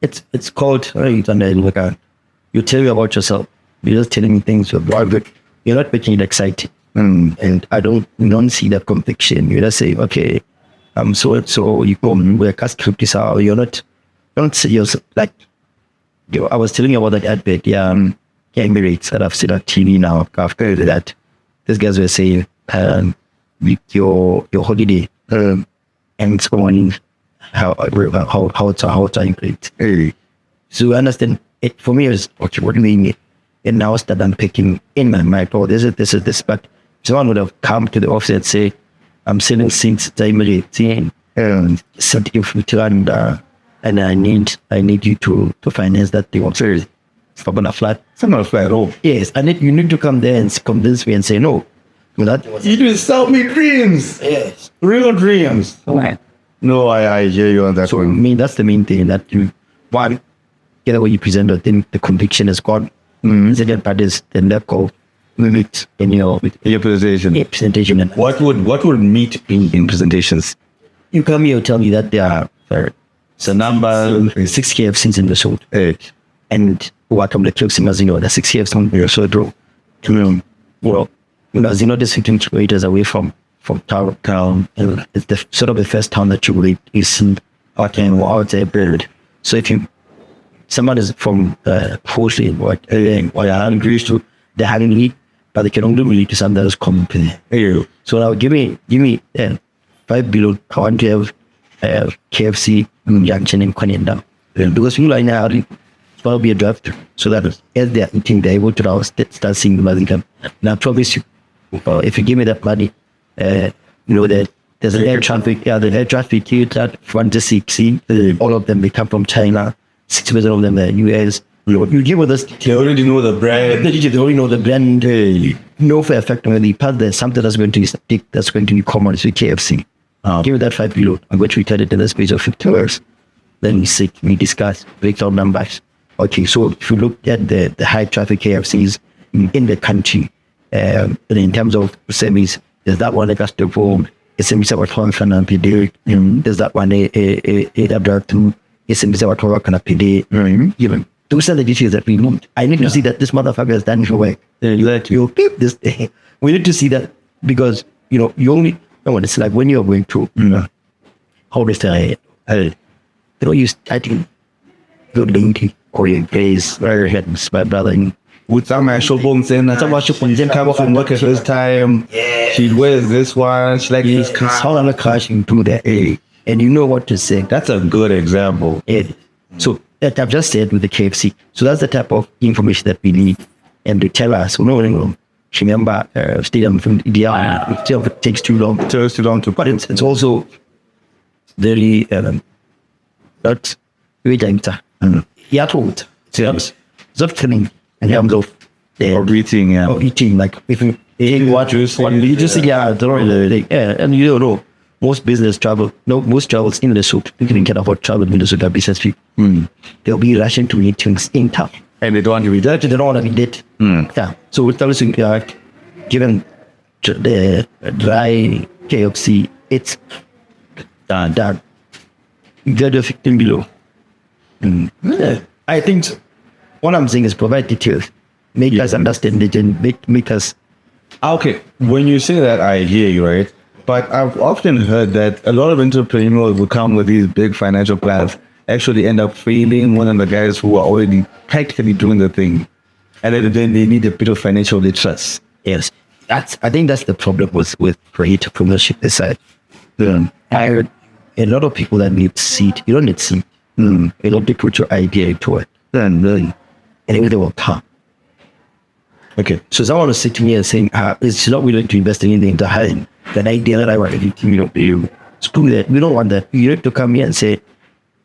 with? It's called you tell me about yourself. You're just telling me things you're private. you're not making it exciting. And I don't see that conviction. You just say, okay, so you come with a script is how you don't see yourself like, I was telling you about that advert, Emirates that I've seen on TV now after that. These guys were saying, with your holiday, and so on, how it's great. So I understand it for me is okay, what do you mean? And now that I'm picking in my mind, oh, this is this, but someone would have come to the office and say, I'm selling since Emirates and and I need you to finance that thing. Seriously. It's not gonna flat. It's not gonna flat at all. Yes, you need to come there and convince me and say no. You didn't sell me dreams. Yes, real dreams. Right. No, I hear you on that so, one. I mean, that's the main thing that you one get what you present. I think the conviction is gone. Second part is the lack of limit in your presentation. Yeah, presentation. And what would meet in presentations? You come here and tell me that there are the number 6 KFCs in the show. And what I'm the close as you know, the 6 KFCs on your show draw. Well, as you know, there's 15 kilometers away from town, and it's the sort of the first town that you really is out there bird. So if someone is from Portland or hungry to the hungry, but they can only relate to something that is common to them. So now give me 5 billion. I want to have KFC Junction in Kwanenda. Because people are now will be a draft so that as they're eating, they're able to now start seeing the money come. Now, I promise you, if you give me that money, that there's an air traffic, the air traffic here that 1 to 16, all of them, they come from China, 6% of them are US. You give us, they already know the brand. They already know the brand. No for effect on the part, there's something that's going to stick, that's going to be common with KFC. Give me that 5 billion. I'm going to return it in the space of 50 hours. Then we discuss, break down numbers. Okay, so if you look at the high traffic KFCs in the country, in terms of service, there's that one that has to form SMS about function and PD. There's that one a to SMS about work and PD. Those are the issues that we want. I need to see that this motherfucker has done his work. You keep this thing. We need to see that because you only it's like when you're going to how to say you starting good lady or your face where your my brother with some actual bones in come from work at this time. She wears this one, she like this car. How I'm crashing through that and you know what to say. That's a good example. So that I've just said with the KFC. So that's the type of information that we need and to tell us, remember stadium from India, it takes too long. It takes too long to but it's also very not very dangerous. Yeah, told. It's not killing in terms of eating, or eating. Like if you eat what juice, you just and you don't know. Most business travel, most travels in the suit. You can afford travel in the suit. Business people, they'll be rushing to eat things in town, and they don't want to be dead. They don't want to be dead. Yeah. So with those given the dry KFC, it's done. Get the 15 below. I think what I'm saying is provide details, make us understand it, and make us. Okay, when you say that, I hear you, right? But I've often heard that a lot of entrepreneurs who come with these big financial plans actually end up failing one of the guys who are already practically doing the thing, and then they need a bit of financial literacy. Yes, I think that's the problem with entrepreneurship this side. I heard a lot of people that need seed. You don't need seed. You don't put your idea into it. And they will come. Okay. So someone was sitting here saying, it's not willing to invest in anything to hide that idea that I want to screw that. We don't want that. You have to come here and say,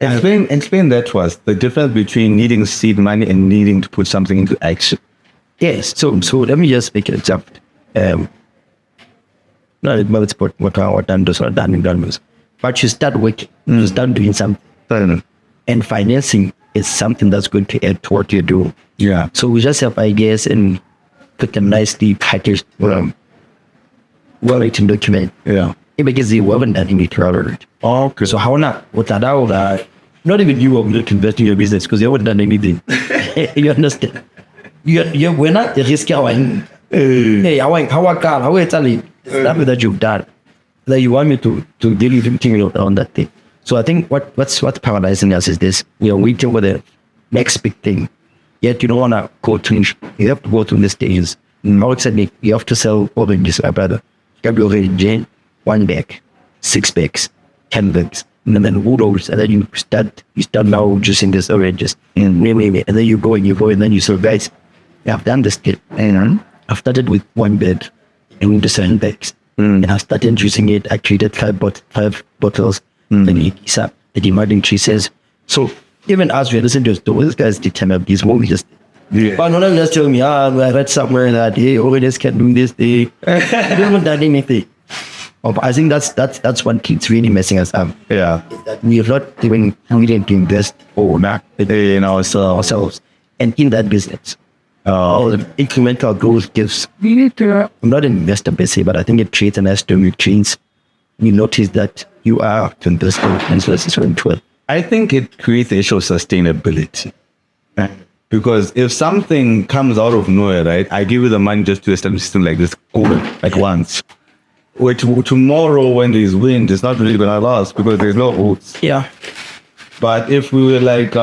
explain that to us, the difference between needing seed money and needing to put something into action. Yes. So let me just make an example. Not about what done does or done. But you start working, you start doing something. And financing is something that's going to add to what you do. Yeah. So we just have ideas and put them nicely packaged, well-written document. Yeah. It makes the well done in it. Okay. So how not? What that not even you will to invest in your business because you haven't done anything. You understand? We're not risking Hey, how I can, how I tell you, stuff that you've done, that you want me to really think on that thing. So I think what's paralyzing us is this: we are waiting for the next big thing. Yet you don't want to go to, you have to go through the stages. Now exactly, you have to sell oranges, my brother. You have to orange, 1 bag, 6 bags, 10 bags, and then oodles, and then you start now juicing these oranges, and then you go, and then you say, guys, I've done this kit, and I've started with 1 bag, and with the 7 bags, and I started juicing it. I created 5 bottles, then it's up. The demand increases. So even as we listen to this guy's determined, these movies just. Yeah. But no one just tell me, I read somewhere that hey, oranges can do this. They haven't done anything. I think that's one thing's really messing us up. Yeah. We are not even willing to invest or not in ourselves and in that business. All the incremental growth gives. I'm not an investor per se, but I think it creates an asterisk. You notice that you are investing and so it's very well. I think it creates the issue of sustainability. Because if something comes out of nowhere, right, I give you the money just to establish a system like this, like once. Which tomorrow when there's wind, it's not really going to last because there's no roots. Yeah. But if we were like,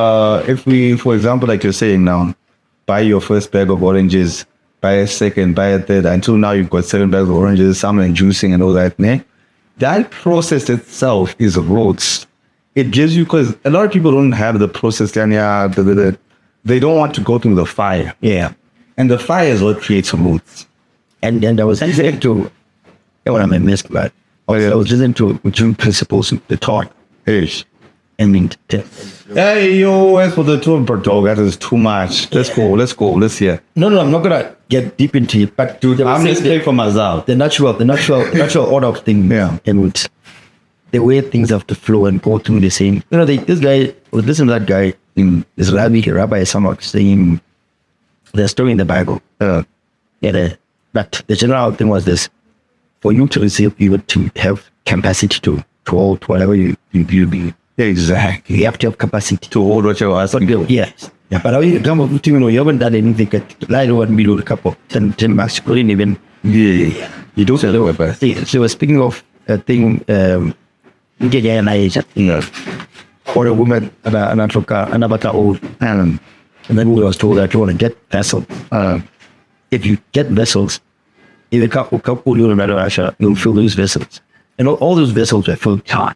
if we, for example, like you're saying now, buy your first bag of oranges, buy a second, buy a third, until now you've got 7 bags of oranges, some are juicing and all that, né? That process itself is roots. It gives you, because a lot of people don't have the process, they don't want to go through the fire. Yeah. And the fire is what creates roots. And I was listening to, what am I missed about? I was listening to two principles of the talk. I mean, hey, yo, as for the tour per dog, that is too much. Let's go, let's hear. No, I'm not gonna get deep into it, but I'm just playing for myself. The natural order of things. Yeah. And the way things have to flow and go through the same. You know, this guy was listening to that guy in this rabbi somewhat saying the story in the Bible. But the general thing was this: for you to receive, you have to have capacity to hold whatever you be. Exactly. You have to have capacity to hold what you're asking. Yes. Yeah. But how you come up with, you haven't done anything that lie over and below a couple 10 marks, you couldn't even. Yeah. You don't say that, but. So speaking of a thing, or a woman, an avatar old, and then we was told that you want to get vessels. If you get vessels, if a couple you'll fill those vessels. And all those vessels were full time.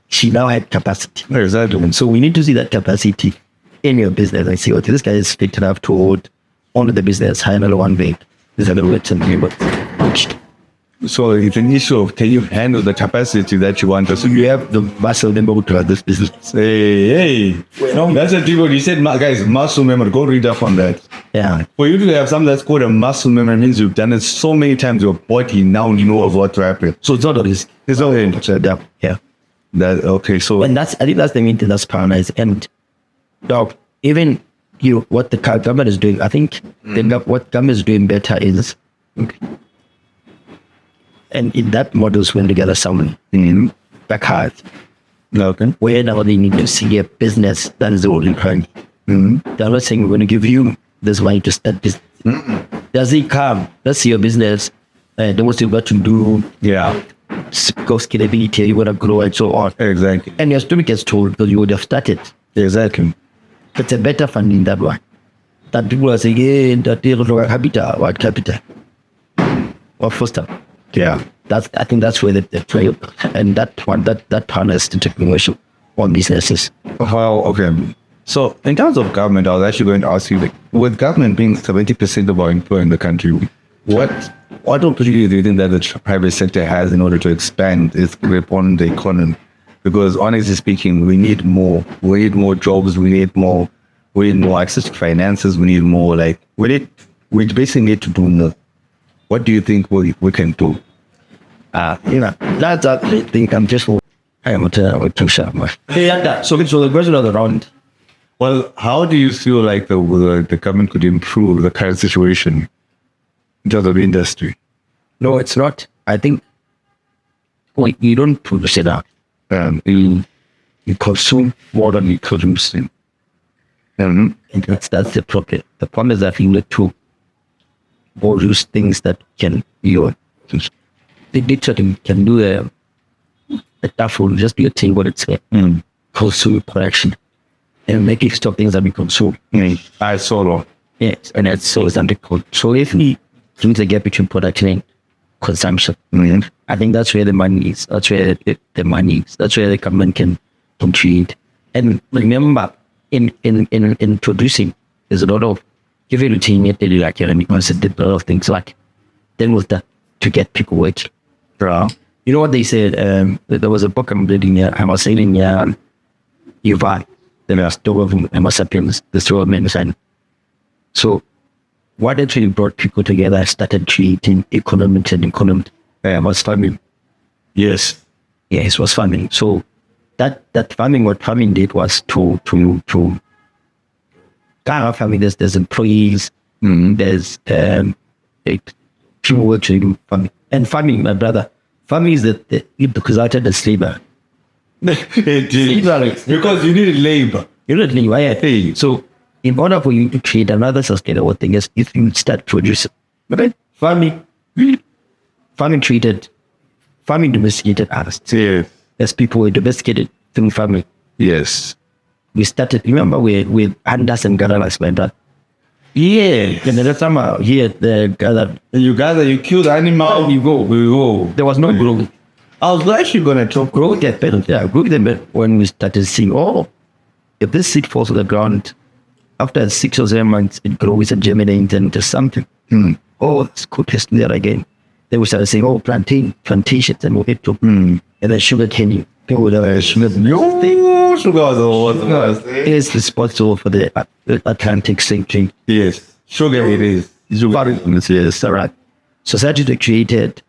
She now had capacity. Exactly. So we need to see that capacity in your business and say, okay, this guy is fit enough to hold onto the business, high another 1 bag. This is the written label. So it's an issue of can you handle the capacity that you want. So you have the muscle memory to have this business. Hey. That's a deep word. You said, guys, muscle memory. Go read up on that. Yeah. For you to have something that's called a muscle memory means you've done it so many times, your body now knows what to happen. So it's not a risk. It's not a yeah. Okay, so. And I think that's the main thing that's paralyzed. And dog, even what the government is doing, I think what government is doing better is, and in that model is when together someone back hard. Okay. Where now they need to see a business that is all in money. They're not saying we're going to give you this money to start this. Does it come? Let's see your business. Then what you've got to do. Yeah. Go scalability, you want to grow and so on. Exactly. And your student gets told because you would have started. Exactly. It's a better funding that one. That people are saying, yeah, that they don't have habitat or capital. Or foster. Yeah. I think that's where the trail and that harness the entrepreneurship on businesses. Well, okay. So in terms of government, I was actually going to ask you, like, with government being 70% of our employment in the country, what opportunity do you think that the private sector has in order to expand its grip on the economy? Because honestly speaking, we need more. We need more jobs. We need more access to finances. We need more, we basically need to do more. What do you think we can do? That's I think I'm just too sharp. So the question of the round. Well, how do you feel like the government could improve the current situation in terms of industry? No, it's not. I think you don't produce it out. You consume more than you produce. That's the problem. The problem is that you need to produce things that can, they literally can do a tough role, just be a thing what it's consume production and make it stop things that we consume. I saw. Yes, and that's so it's under control. So if we do the gap between production and consumption, I think that's where the money is. That's where the money is. That's where the government can create. And remember, in producing, there's a lot of if you routine it, they do like because it did a lot of things like then with that to get people working. You know what they said? There was a book I'm reading here. I was saying, you buy the story of Homo sapiens, the story of mankind. So, what actually brought people together started creating economics and economic was farming. Yes, it was farming. So, that farming, what farming did was to farming. There's employees. There's people working in farming. And farming, my brother, farming is because I the slavery. Because you need labor. You need labor. Yeah. So, in order for you to create another sustainable thing, is if you start producing. Okay? Farming domesticated us. Yes. As people were domesticated through farming. Yes. We started, remember, with Andas and Garalas, my brother. Yeah. And the time here, you kill the animal, we go. There was no growth. I was actually going to talk growth that better. Yeah, growth that better when we started seeing, if this seed falls to the ground, after 6 or 7 months, it grows and germinates into something. It's good test there again. Then we started saying, plantations, and we'll hit to, and then sugar cane. Sugar is responsible for the Atlantic sinking. Yes, sugar it is. Yes, all right. Society created.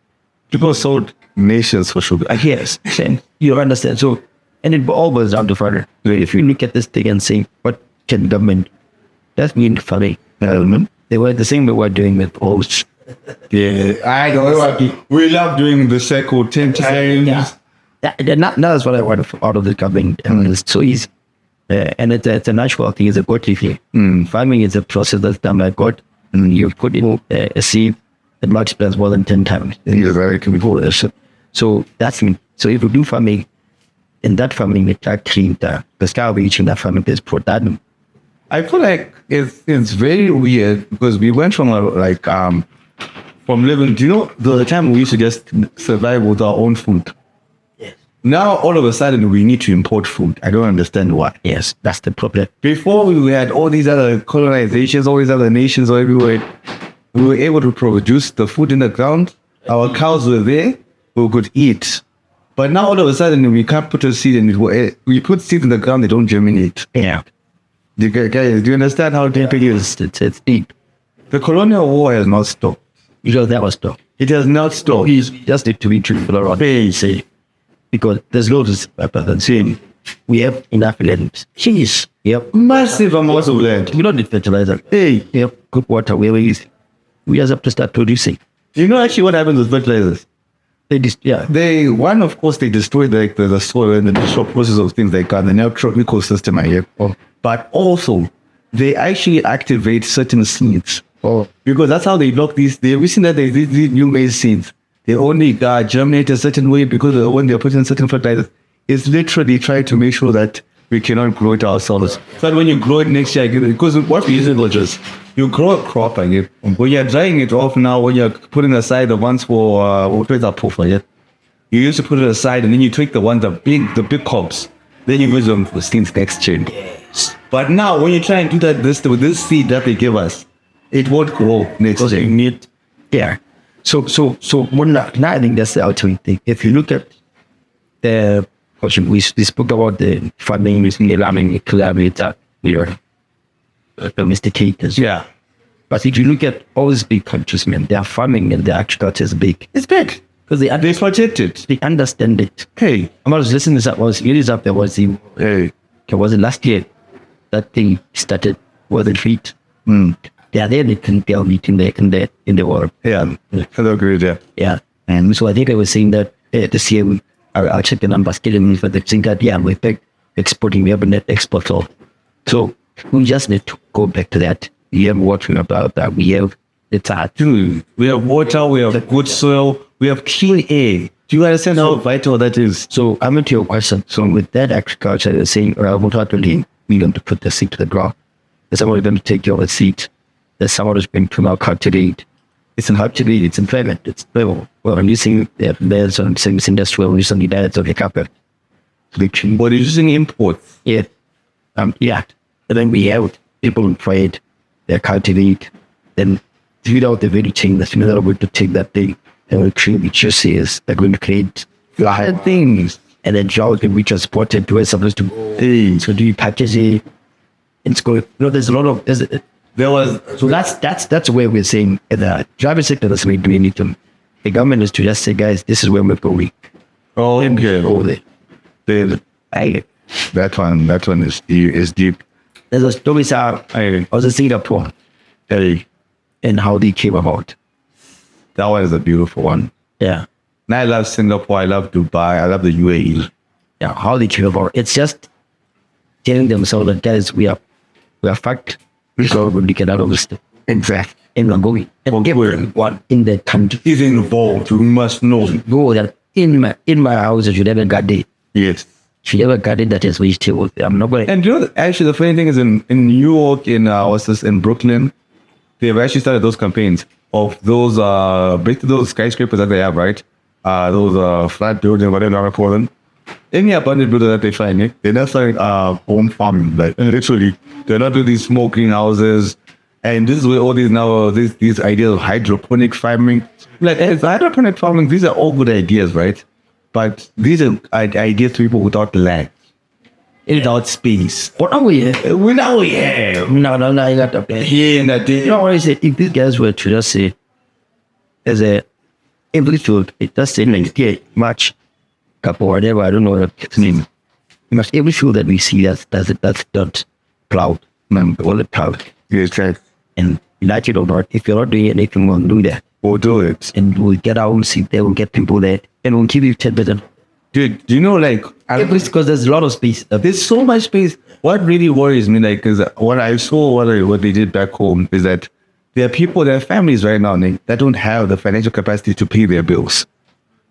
People sold nations for sugar. Yes, you understand. So, and it all boils down to further. If you look at this thing and say, what can government? That's mean funny. They were the same way we're doing with posts. Yeah, I know. We love doing the circle 10 times. Yeah. That's what I want out of the government. It's so easy. And it's a natural thing. It's a good thing. Farming is a process that's done by God. And you put in a seed that multiplies more than 10 times. So that's me. So if you do farming, in that farming, it's actually the sky reach in that farming is production. I feel like it's very weird because we went from from living, the time we used to just survive with our own food. Yes. Now, all of a sudden, we need to import food. I don't understand why. Yes, that's the problem. Before, we had all these other colonizations, all these other nations everywhere. We were able to produce the food in the ground. Our cows were there. We could eat. But now, all of a sudden, we can't put a seed in it. We put seeds in the ground, they don't germinate. Yeah. Do you understand how deep it is? It's deep. The colonial war has not stopped. That was stopped. It has not stopped. It's just need to be truthful around. Say, because there's loads of saying we have enough land. Jeez. Yep. Massive amounts of land. We don't need fertilizer. We have good water. We just have to start producing. You know actually what happens with fertilizers? They of course, they destroy the soil and the natural process of things like that, the natural ecosystem I have. But also, they actually activate certain seeds. Because that's how they block these. We've seen that these new maize seeds. They only germinate a certain way because when they're putting certain fertilizers, it's literally trying to make sure that we cannot grow it ourselves. So that when you grow it next year, because what we use is just you grow a crop again. When you're drying it off now, when you're putting aside the ones for you used to put it aside and then you take the ones the big crops. Then you use them for things next year. Yes. But now when you try and do that with this seed that they give us, it won't grow next year. Yeah. So now I think that's the ultimate thing. If you look at we spoke about the farming recently, collaborator, domesticators. Yeah. But if you look at all these big countries, man, their farming and their agriculture is big. It's big. Because they protect it. They understand it. Hey. I was listening to that. Was it last year? That thing started with the feet. They are there, they can tell meeting in the world. Yeah. I agree, yeah. Yeah. And so I think I was saying that this year I'll check the numbers, but they think that we're exporting, we have a net export. So we just need to go back to that. We have working about that. We have It's hard. Dude, we have water, we have good soil, we have clean air. Do you understand how vital that is? So I'm into your question. So with that agriculture, they're saying, what happened? We're going to put the seed to the ground. There's someone going to take your seed. There's someone who's going to now cultivate. It's not cultivate, it's employment. It's well, I'm using there's this industrial recently that's of the capital. But you're using imports. Yeah. Yeah. And then we have people who trade, they cultivate, then figure out the very thing that's not able to take that thing and will create juices. They're going to create things. And then jobs can be transported to where it's supposed to go. So do you package it? It's going, there's a lot of, so that's where we're saying in the private sector, that's where we need to, the government is to just say, guys, this is where we're going. Oh, okay. Over there. That one is deep. There's a story I was in Singapore and how they came about. That one is a beautiful one. Yeah. And I love Singapore, I love Dubai, I love the UAE. Yeah, how they came about. It's just telling themselves that guys, we are fucked. So we get out of this. In fact, and we're going. And everyone in the country is involved. You must know. Go that in my house, you never got it. Yes. If you ever got it, that is wasted. I'm not going. And you know, actually, the funny thing is in New York, in Brooklyn, they've actually started those campaigns of those basically those skyscrapers that they have, right? Those flat buildings, whatever you want to call them. Any abandoned building that they find, they're not starting home farming. Like literally, they're not doing these small greenhouses. And this is where all these ideas of hydroponic farming, like as hydroponic farming, these are all good ideas, right? But these are ideas to people without land, without space. What are we here? We're now here. No, you got to play. Here and that day. You know what I said? If these guys were to just say, as a amplitude, it does say like, yeah, much, couple, whatever, I don't know what its name. You must every field that we see that's not plowed. Remember, all the plowed. Yes, right. And like it or not, if you're not doing anything, we'll do that. We'll do it. And we'll get our own seat there, we'll get people there, and we'll give you 10%. Dude, do you know, like... because there's a lot of space. There's so much space. What really worries me, like, is what I saw, what they did back home, is that there are people, there are families right now, that don't have the financial capacity to pay their bills.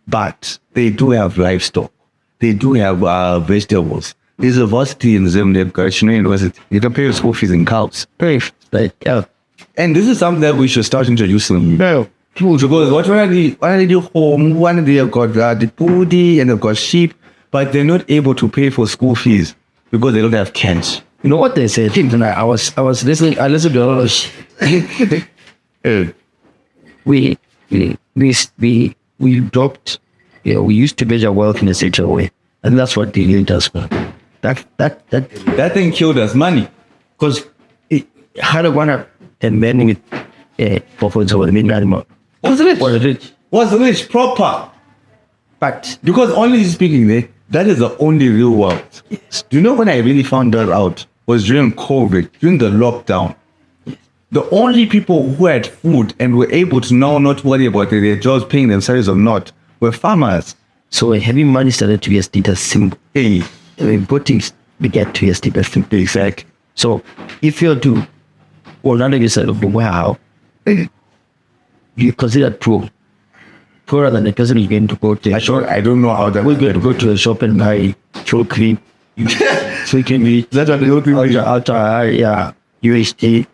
But they do have livestock. They do have vegetables. There's a varsity in Zim, University. You can pay your school fees in cows. And this is something that we should start introducing. No. Because what they do home, they've got the pudi and they've got sheep, but they're not able to pay for school fees because they don't have cash. You know what they said? I was listening. I listened to a lot of shit. We dropped. We used to measure wealth in a certain way, and that's what the elite does. That thing killed us, money, because it had a one and then with profits over the minimum. Was rich proper? But because honestly speaking, that is the only real wealth. Yes. Do you know when I really found that out was during COVID, during the lockdown. The only people who had food and were able to now not worry about their jobs paying themselves or not were farmers. So having money started to be a status symbol. Putting began to be a status symbol. Exactly. So if you're to, well, none of you said, wow, you consider poor. Poorer than the person who's going to go to a shop. I don't know how that we're going to go to a shop and buy choke cream. So you can be that's what the whole thing UHT,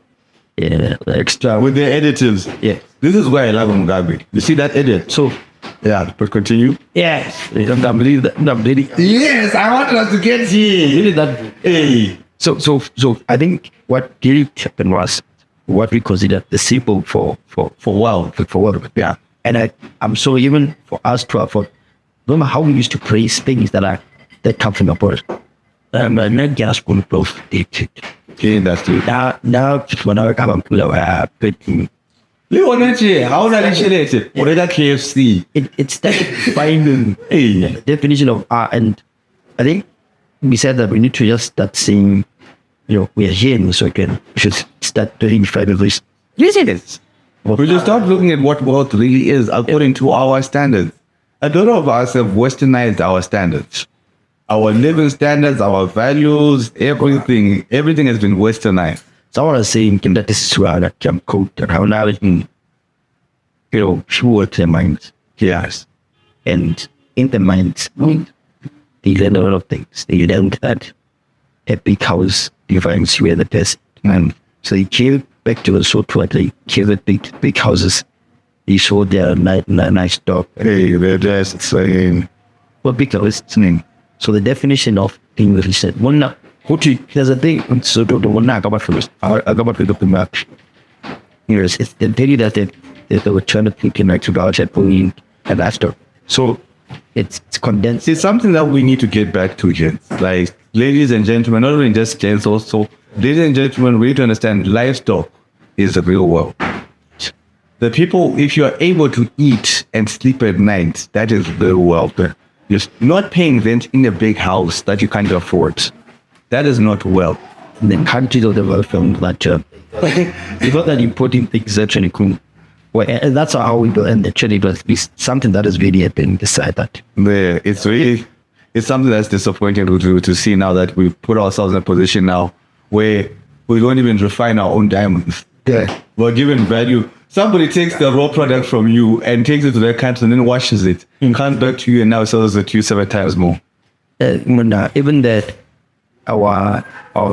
extra with the additives. Yeah. This is why I love Mugabe. You see that edit? So yeah, but continue. Yes. I'm really yes, I wanted us to get here. Really that hey. So I think what really happened was what we consider the symbol for wealth. Yeah. And I'm so even for us to afford, remember how we used to praise things that come from abroad. Not just going to both. Okay, that's it. Now when I come up with how is that related? What is that KFC? It's that finding definition of art, and I think we said that we need to just start saying, we are here in this weekend. We should start doing this. Yes, it is. We should start looking at what wealth really is according to our standards. A lot of us have westernized our standards. Our living standards, our values, everything has been westernized. So I want to say that this is where I can quote around everything. towards their minds. Yes. And in the minds, they learn a lot of things. They learned that a big house defines you as the best. And so they came back to the short what they came with big houses. They showed their nice dog. Hey, they're just saying. What big house? So the definition of English said, there's a thing. So the one I got first. I got with the map. Yes, it's the theory that they were trying to think like about it and after. So it's condensed. It's something that we need to get back to here. Like, ladies and gentlemen, not only just gents, also, ladies and gentlemen, we need to understand livestock is the real world. The people, if you are able to eat and sleep at night, that is the world. You're not paying rent in a big house that you can't afford. That is not wealth. In the countries of the world from that it's not that important things actually cool. Well, and that's how we will end actually, but it's something that is really been decided. Yeah, it's something that's disappointing to see now that we put ourselves in a position now where we don't even refine our own diamonds. Yeah. We're given value. Somebody takes the raw product from you and takes it to their country and then washes it. Comes back to you and now sells it to you 7 times more. Even that our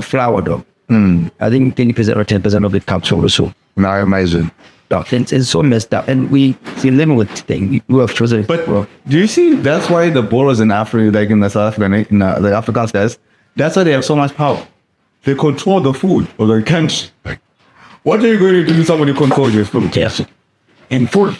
flour though, I think 20% or 10% of it comes from Brazil. Now imagine. It's so messed up, and we live with things. We have chosen. But do you see? That's why the Boers in Africa, like in the South African, the African states, that's why they have so much power. They control the food of the country. Like, what are you going to do if somebody controls your food? Yes. And food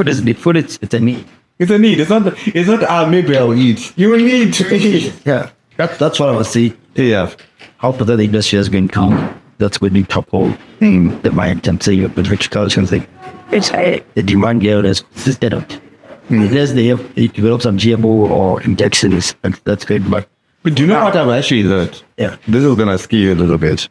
is need. Food it's a need. It's a need. It's not. Maybe I'll eat. You will need to eat. Yeah. That's what I was saying. Yeah. How the industry has been come. That's when you topple the mind and say with rich culture and say it's the demand here is consistent. Unless they develop some GMO or injections, that's great. But do you know what I've actually learned? Yeah. This is gonna scare you a little bit.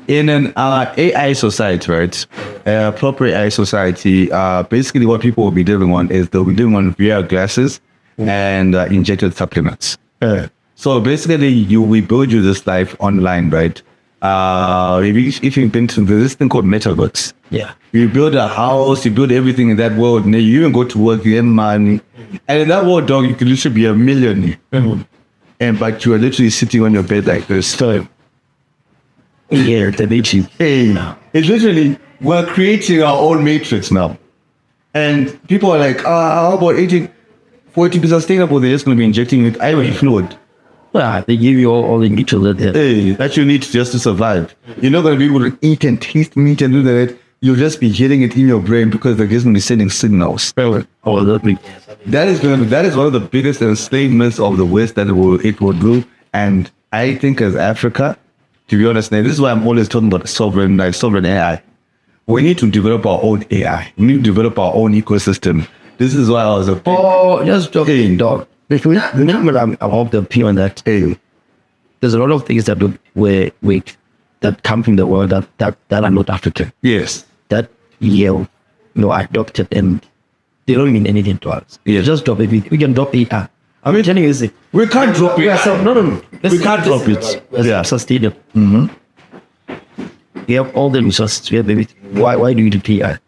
In an AI society, right? A proper AI society, basically what people will be doing on is they'll be doing on VR glasses and injected supplements. So basically, we build you this life online, right? If you've been to this thing called metaverse, yeah, you build a house, you build everything in that world, and you even go to work, you earn money, and in that world, dog, you can literally be a millionaire, but you are literally sitting on your bed like this. So, yeah, the nature. It's literally we're creating our own matrix now, and people are like, how about eating 40% sustainable? They're just going to be injecting it ivory fluid. Well, they give you all the need to live there. That you need just to survive. You're not going to be able to eat and taste meat and do that. You'll just be hitting it in your brain because they're going to be sending signals. That is one of the biggest enslavements of the West that it will do. And I think as Africa, to be honest, this is why I'm always talking about sovereign AI. We need to develop our own AI. We need to develop our own ecosystem. This is why I was just joking, dog. Remember, I'm of the opinion on that. There's a lot of things that that come from the world that are not African. Yes. That adopted and they don't mean anything to us. Yes. Just drop it. We can drop it. I mean, telling you, we can't drop it. No. We can't drop it. Yeah, sustainable. We have all the resources. We have everything. Why do you do AI?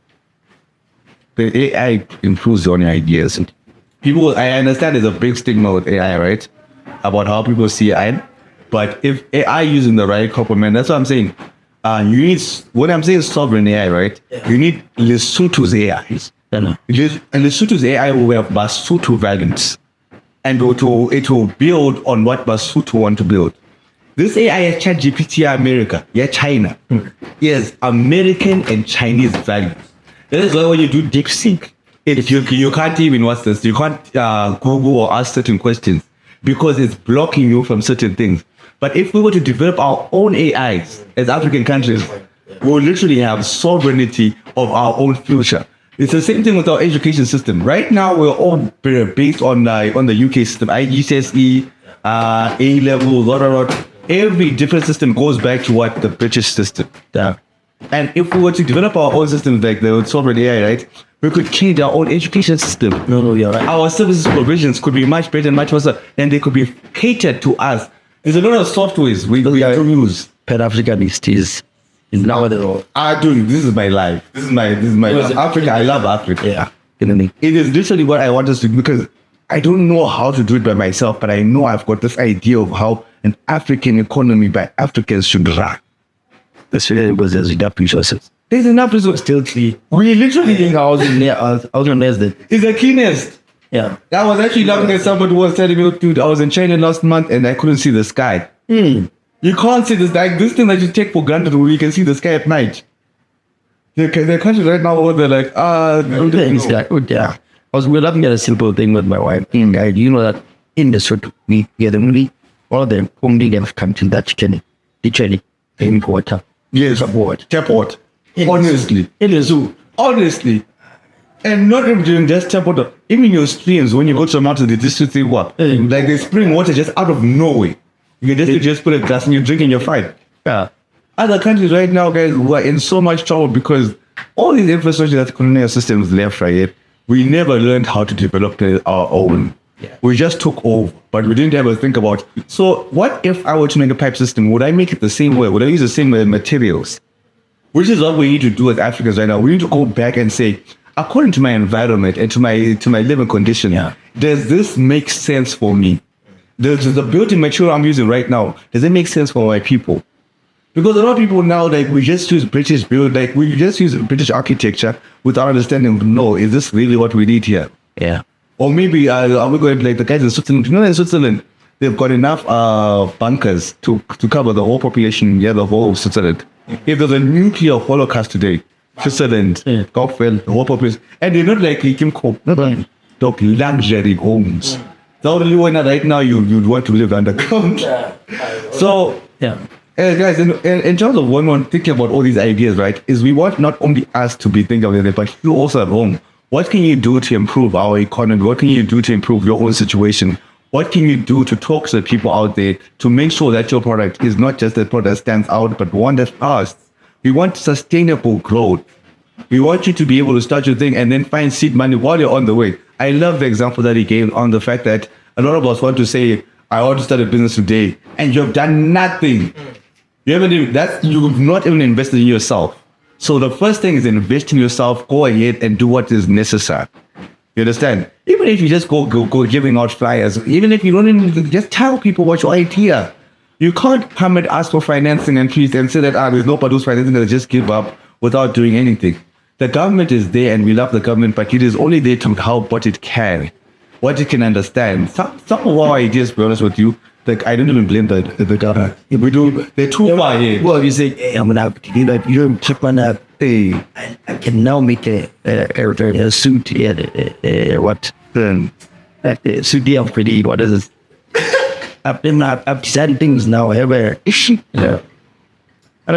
The AI improves on your ideas. People, I understand there's a big stigma with AI, right? About how people see AI. But if AI using the right complement, that's what I'm saying. You need, when I'm saying sovereign AI, right? Yeah. You need Lesotho's AI. And Lesotho's AI will have Basotho values. And it will build on what Basotho want to build. This AI is ChatGPT America. Yeah, China. Yes, American and Chinese values. That is why when you do DeepSeek, you can't even you can't Google or ask certain questions because it's blocking you from certain things. But if we were to develop our own AIs as African countries, we'll literally have sovereignty of our own future. It's the same thing with our education system. Right now, we're all based on the UK system, GCSE, A level, every different system goes back to what the British system. And if we were to develop our own system like the sovereign AI, right, we could change our own education system. No, you're right. Our services provisions could be much better and much faster, and they could be catered to us. There's a lot of softwares we use. Pan-Africanist is It's not what it all. Dude, this is my life. This is my Africa. I love Africa. Yeah. It is literally what I want us to do because I don't know how to do it by myself, but I know I've got this idea of how an African economy by Africans should run. That's really because there's enough resources. There's enough resources. Still clean. We literally think I was on that. It's the cleanest. Yeah. I was actually laughing at somebody who was telling me, dude, I was in China last month and I couldn't see the sky. You can't see this, like this thing that you take for granted where you can see the sky at night. The country right now where they're like, yeah. We're laughing at a simple thing with my wife. You know that in the sort of we get only one of the only have come to that can literally drink water. Yes, tap water. Honestly. It is honestly. And not even just tap water. Even your streams, when you go to a mountain, they just say what? Like they spring water just out of nowhere. You can just put a glass and you're drinking your fine. Yeah. Other countries right now, guys, who are in so much trouble because all these infrastructure that colonial systems left, right? We never learned how to develop our own. Yeah. We just took over, but we didn't ever think about. So what if I were to make a pipe system? Would I make it the same way? Would I use the same materials? Which is what we need to do as Africans right now. We need to go back and say, according to my environment and to my living condition, does this make sense for me? The building material I'm using right now, does it make sense for my people? Because a lot of people now, like, we just use British build, like, we just use British architecture without understanding, no, is this really what we need here? Yeah. Or maybe, are we going to, like, the guys in Switzerland, you know, in Switzerland, they've got enough bunkers to cover the whole population, the whole of Switzerland. If there's a nuclear holocaust today, Switzerland, Gulfville, the whole population, and they're not like Kim Cope, not luxury homes. The only one right now you'd want to live underground. So, guys, in terms of one thinking about all these ideas, right, is we want not only us to be thinking of it, but you also at home. What can you do to improve our economy? What can you do to improve your own situation? What can you do to talk to the people out there to make sure that your product is not just a product that stands out, but one that lasts? We want sustainable growth. We want you to be able to start your thing and then find seed money while you're on the way. I love the example that he gave on the fact that a lot of us want to say, I want to start a business today, and you've done nothing. You've not even invested in yourself. So the first thing is invest in yourself, go ahead and do what is necessary. You understand? Even if you just go giving out flyers, even if you don't even just tell people what your idea. You can't come and ask for financing and please and say that there's nobody who's financing, they'll just give up without doing anything. The government is there and we love the government, but it is only there to help what it can, what it can understand. Some of our ideas, to be honest with you, like I don't even blame the government. We do, they're too far ahead. Well, you say, hey, I'm gonna do that. You don't check on that. Hey, I can now make a suit. What? Suit deal pretty. What is this? I've decided things now. I don't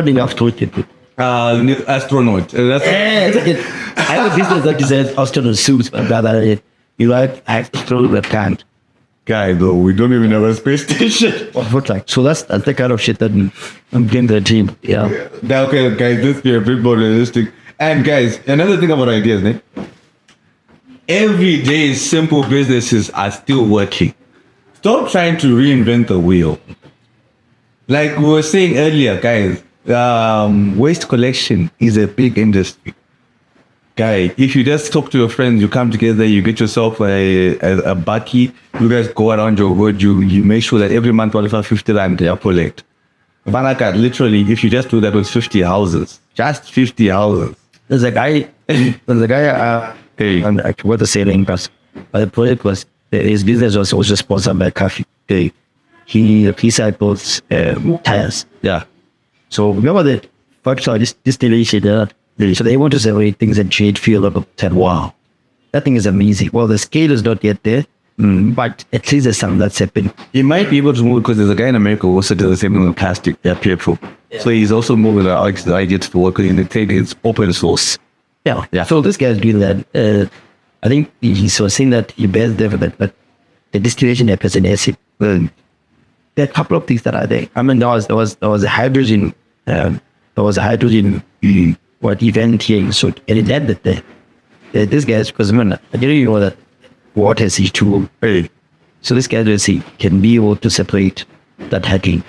think I've told you. Astronaut. I have a business that designs astronaut suits, but rather, you like, I have to throw that can't. Guy, though, we don't even have a space station. So that's the kind of shit that I'm getting the team. Yeah. Okay, guys, let's be a bit more realistic. And guys, another thing about ideas, Nick. Everyday simple businesses are still working. Stop trying to reinvent the wheel. Like we were saying earlier, guys, waste collection is a big industry. Guy, if you just talk to your friends, you come together, you get yourself a bucky, you guys go around your hood, you make sure that every month, 50 rand they are collect. Banaka, literally, if you just do that with 50 houses, just 50 houses. There's a guy, I forgot to say the name, but the project was, his business was also sponsored by Coffee. He recycles tires. Yeah. So remember the first distillation that. So they want to separate things and trade field of 10. Wow. That thing is amazing. Well, the scale is not yet there, but at least there's something that's happening. He might be able to move because there's a guy in America who also does the same thing with plastic, peer-proof. Yeah. So he's also moving the idea to work in the thing. It's open source. Yeah. So this guy's doing that. I think he was saying that he bears there for that, but the distillation happens in acid. There are a couple of things that are there. I mean, there was a hydrogen. What event here? So and it had that this guy's because I didn't even know that water is H2O. So this guy can be able to separate that hydrogen.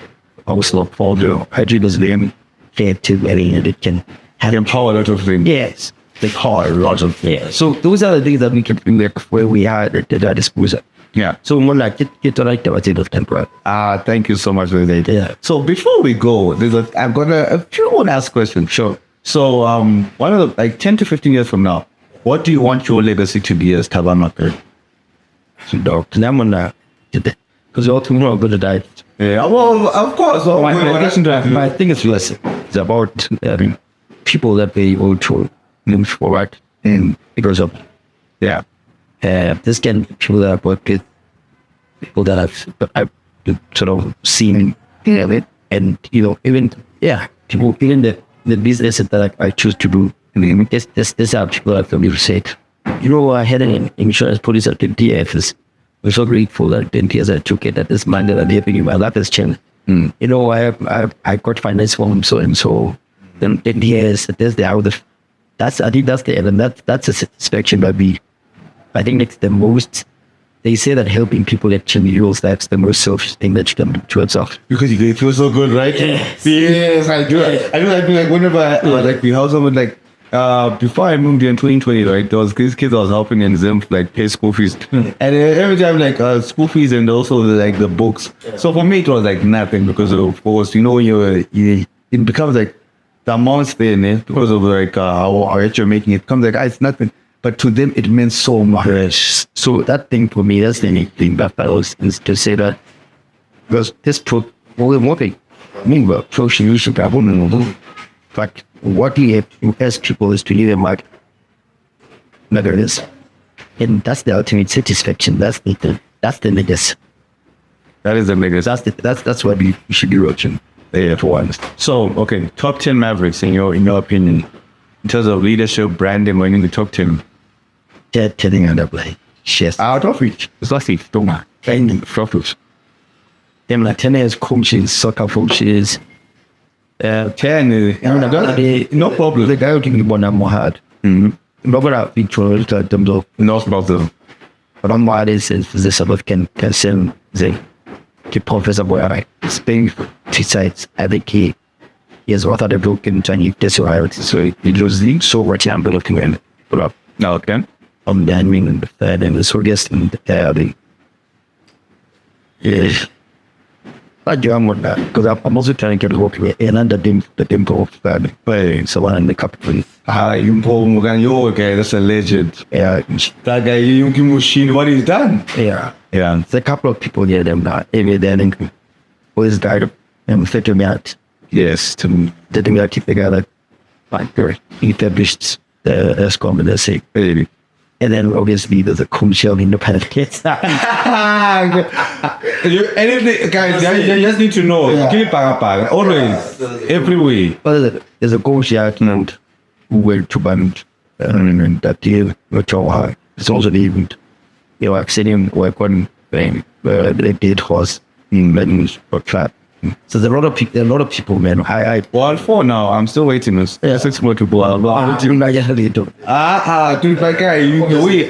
Also, all the hydrogen is there. creative and it can have Empower a lot of things. yes, they call a lot of So those are the things that we can bring like where we are at our disposal. Yeah. So more like get to like the of temper. Thank you so much for that. Yeah. So before we go, I've got a few last questions. Sure. So one of the, like 10 to 15 years from now, what do you want your legacy to be as Thabang Mapena? So dog, and I'm gonna because you're tomorrow good at that. Yeah, well, of course. Oh, My thing is less. It's about people that they able to move forward and because of this can be people that I've worked with, people that I've sort of seen it, and even people even the business that I choose to do. I mean, this are people that can be said. I had an insurance police at 20 years. We're so grateful that 20 years I took it at this mind that I'm helping you. My life has changed. I got finance from so and so. Then 10 years, that's the out of that's I think that's the and that's a satisfaction by me. I think it's the most. They say that helping people actually heals. That's the most selfish thing that you can do to yourself. Because you feel so good, right? Yes, I do. I do like whenever like we help someone like before I moved here in 2020, right? There was these kids I was helping and them like pay school fees, and every time like school fees and also like the books. So for me it was like nothing because of course it becomes like the amounts there because of like how you're making it comes like it's nothing. But to them, it meant so much. So that thing for me, that's the unique thing that follows is to say that because this one thing, I mean, we're approaching you should have but what we have to ask people is to leave them like, whether it is. And that's the ultimate satisfaction. That's the biggest. That is the biggest. That's what we should be watching. Yeah, for once. So, okay, top 10 Mavericks in your opinion, in terms of leadership, branding, or in the top 10. Telling other play. Yes. Out of which? It's like Toma. Training. Profits. Them like 10 years coaches, soccer coaches. 10 no problem. The guy who think about them more hard. Not about picture in terms of Not about them. but on what is the sort can send the professor where Spain decides I think he is what other book in Chinese so he loses so much I'm looking at put up. No, okay. The admin and the third and the Soviets and the yes. I jam with that because I'm also trying to get working and under the tempo of that play so on in the capital. You Paul Muganyo, okay, that's a legend. Yeah. That guy, Yuki Machine, what he's done. Yeah. Yeah. There's a couple of people here that every day and always died and fitted me out. Yes, to getting that keep together like established the ESCOM and the SIG. And then obviously there's a commercial independent kids. Anything, guys, you just need to know. Keep always, every way. Well, there's a commercial and who went to band and that deal, which are it's also the event. I've seen him work on they did horse in Lebanese or trap. So there are a lot of people, man. Well, 4 now. I'm still waiting. 6 more to go out. Dude, my guy, you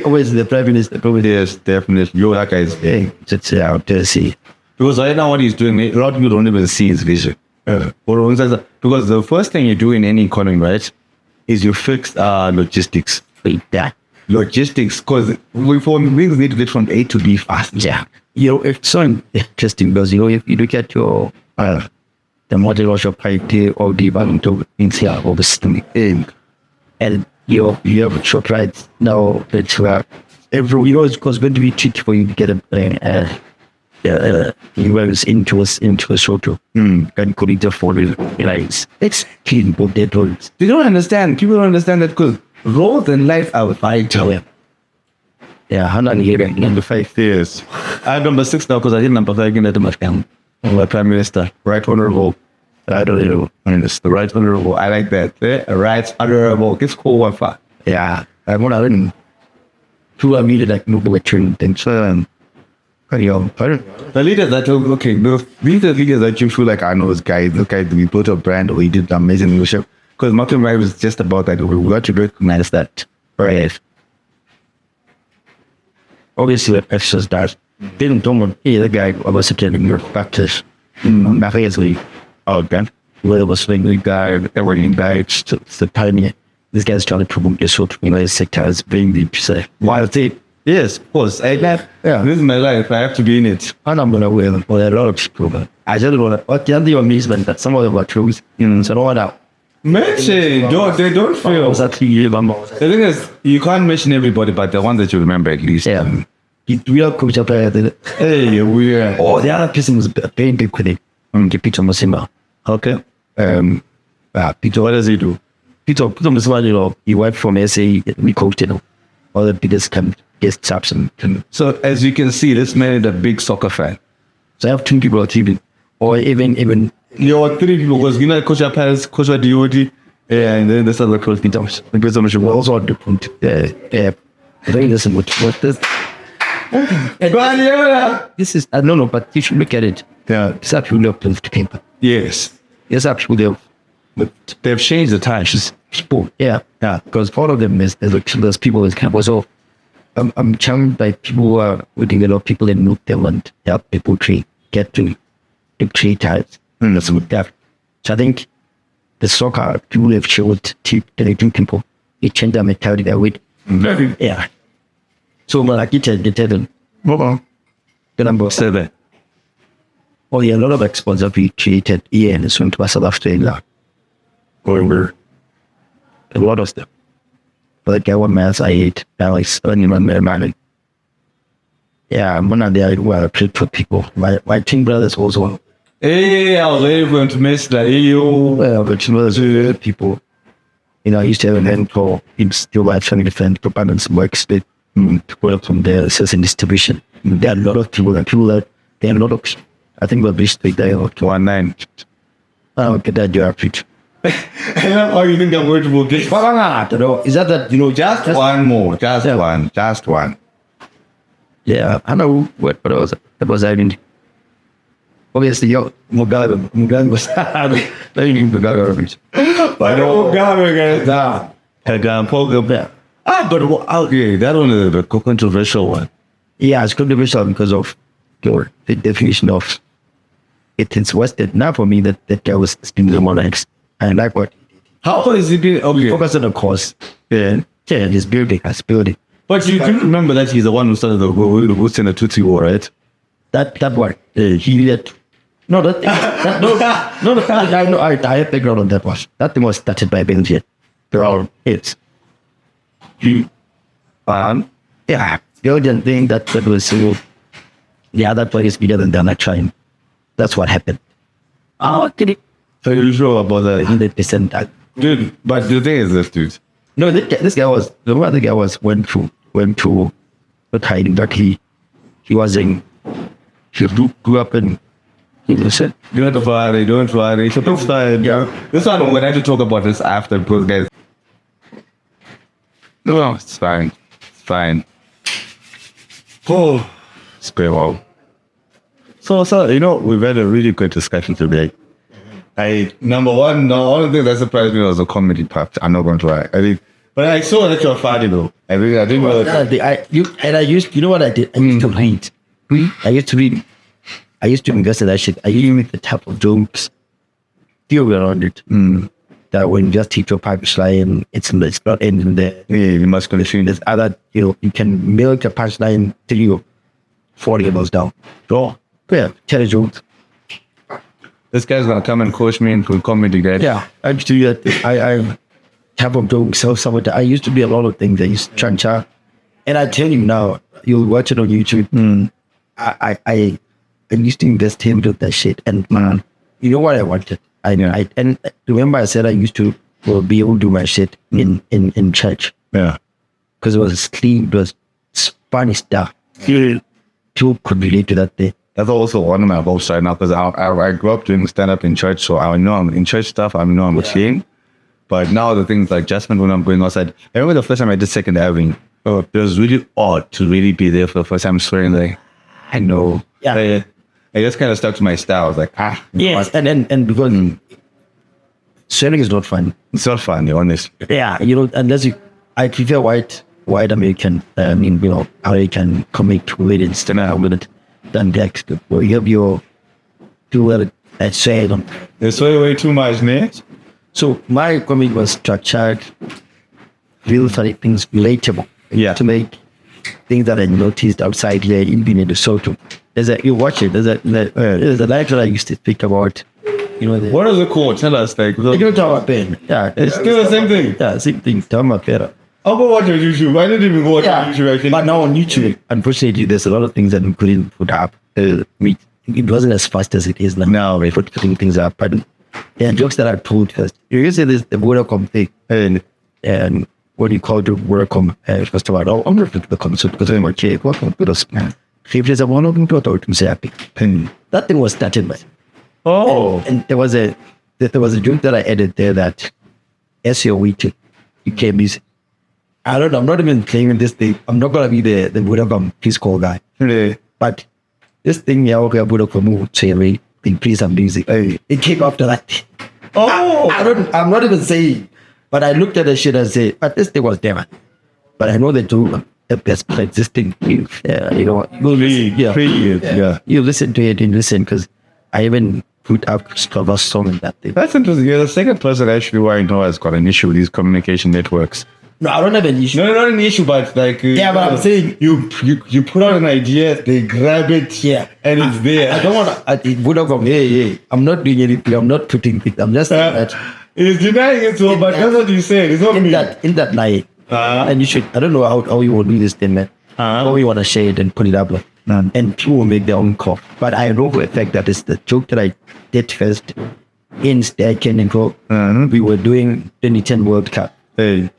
always the prime minister. Yes, definitely. Yo, that guy is It's out there, see. Because right now what he's doing, a lot of people don't even see his vision. Because the first thing you do in any economy, right, is you fix logistics. Logistics, because we need to get from A to B fast. Yeah. It's so interesting because, if you look at your, the model of your party or the value in here or the system, and you have short rides now, it's it's going to be cheap for you to get into a short and could it afford it? It's clean, but they don't. They don't understand. People don't understand that because roads and life are vital. Yeah, 105 years. I'm number 6 now because I did number 5 again at the Marketing. My Prime Minister, Right Honorable. I don't know. The Right Honorable. I like that. Right Honorable. It's cool one far. Yeah. I want to learn. Who are needed like no lecturing things. The leaders that the leaders that you feel like I know this guy we built a brand or he did amazing leadership. Because Marketing Mavericks is just about that. We got to recognize that. Right. Obviously, the extras that didn't know the guy was attending your practice. Obviously, okay. where was the guy, everything guy, it's the pioneer. This guy's trying to promote this sort of, sector as being the wild thing. Yes, of course. Yeah. This is my life. I have to be in it. And I'm going to wear them for a lot of people. But I just want to, what the amazement that some of them are true. So no one out. Mention, they don't feel. The thing is, you can't mention everybody, but the one that you remember at least. Yeah. We are coach up there. Hey, we are. Oh, the other person was very big with it. Peter Mosima. Okay. Peter, what does he do? Peter Mosima, he went from SA, we coached him. All the biggest guest chaps. So as you can see, this man is a big soccer fan. So I have 2 people on TV. Or even You're 3 people because Coach Paris, Coach DOD, and then there's other coach Peter. Because I'm sure also on the point. Very listen what this. This is I don't know, but you should look at it. Yeah. It's actually up to the paper. Yes. It's actually They've changed the times. Sport. Yeah. Because part of them is there's people in campus. So I'm charmed by people who are putting a lot of people in New Zealand help people get to the 3 times. That's what that. So I think the soccer people have showed to the people. It changed their mentality that way. Yeah. So like you tell them. The number 7. Oh yeah, a lot of exports have been created here in South Australia. Over a lot of stuff. But the guy one mass I hate, Alex, earning money. Yeah, I'm one of the where I played for people. My twin brothers also. Hey, I was able to miss that. But twin brothers people. I used to have an mentor. He's still my family defense proponents works with to work from their sales and distribution. There are a lot of people that there are a lot of I think we'll be straight there. 19. I'll get that job fit. I love how you think I'm going to book it. Is that just one more, just one. Yeah, I know what was I mean. Obviously, Mugabe was Mugabe. But Mugabe that one is a controversial one. Yeah, it's controversial because of the definition of it. It's Western. Now for me, that guy was in the monarchs. I like what. How is it been? Okay. Focus on the course. Yeah, his building. But you can remember that he's the one who started the Who's in the Tutsi War, right? That one. He did. No, I know. I have background on that one. That thing was started by Benji. They're all hits. Yeah, the other thing that was so. Yeah, that one is bigger than the next time. That's what happened. Did it? So you're sure about that? 100%. Dude, but the thing is this, dude. No, this guy was, the other guy went to but hiding that he grew up in, listen. Don't worry. So this one, we're going to talk about this after, because guys. No, it's fine. Oh, it's great, wow. So, we've had a really good discussion today. Number one, the only thing that surprised me was the comedy part. I'm not going to lie. But I saw that you're funny though. I didn't know that. You know what I did? I used to read. I used to invest in that shit. I used to make the type of jokes theory around it. That when you just teach your punchline, it's not ending there. Yeah, you must consume this other, you can milk a punchline till you're 40 levels down. So, yeah, tell a joke. This guy's gonna come and coach me into comedy, guys. Yeah, I used to do that. I type of jokes. I used to do a lot of things. I used to try. And I tell you now, you'll watch it on YouTube. I used to invest in that shit. And man, you know what I wanted? And remember I said I used to be able to do my shit in church. Yeah. Because it was clean, it was funny stuff. People could relate to that thing. That's also one of my goals right now, because I grew up doing stand-up in church, so I know I'm in church stuff, I know I'm clean. But now the things like adjustment when I'm going outside. I remember the first time I did Second Avenue, it was really odd to really be there for the first time swearing like, I know. Yeah. I just kind of stuck to my style. I was like, Yes, and because swearing is not fun. It's not fun, honestly. Yeah, unless I prefer white American, American comic comedians with it than black. Where you have your I swear on. They swear way too much, ne? So my comic was structured, real funny things relatable. Yeah. To make things that I noticed outside here in Benin Lesotho. You watch it. There's a life that I used to speak about. What is it called? Tell us. Like, Thabang Mapena. Yeah, it's still the same thing. Yeah, same thing. Thabang Mapena. I'll go watch on YouTube. I didn't even go watch on YouTube actually. But now on YouTube, unfortunately, there's a lot of things that we couldn't put up. It wasn't as fast as it is now. Now we're putting things up. But yeah, jokes that are told first. You say this the Vodacom thing, and what do you call the Vodacom? First of all, I'm not the concept because I'm okay. What was if there's a one of them to say happy. That thing was started by. Oh, and there was a joke that I added there that as your week became easy. I'm not even claiming this thing. I'm not gonna be the Vodacom peace call guy. yeah. But this thing, yeah, okay, Vodacom say increase some music. It came after that. Oh, I'm not even saying, but I looked at the shit and said, but this thing was there. But I know they do the best existing. You listen to it and listen because I even put up a song in that thing. That's interesting. You're the second person actually who I know has got an issue with these communication networks. No, I don't have an issue. No, not an issue, but like yeah, but I'm saying you put out an idea, they grab it, and it's there. I don't want to. It would have gone. I'm not doing anything. I'm not putting things. I'm just saying that. He's denying it, so but that's what you said. It's not me. In that night, and you should. I don't know how you will do this thing, man. How you want to share it and put it up, and people will make their own call. But I know for a fact that it's the joke that I did first in Stacken and Co. We were doing 2010 World Cup. There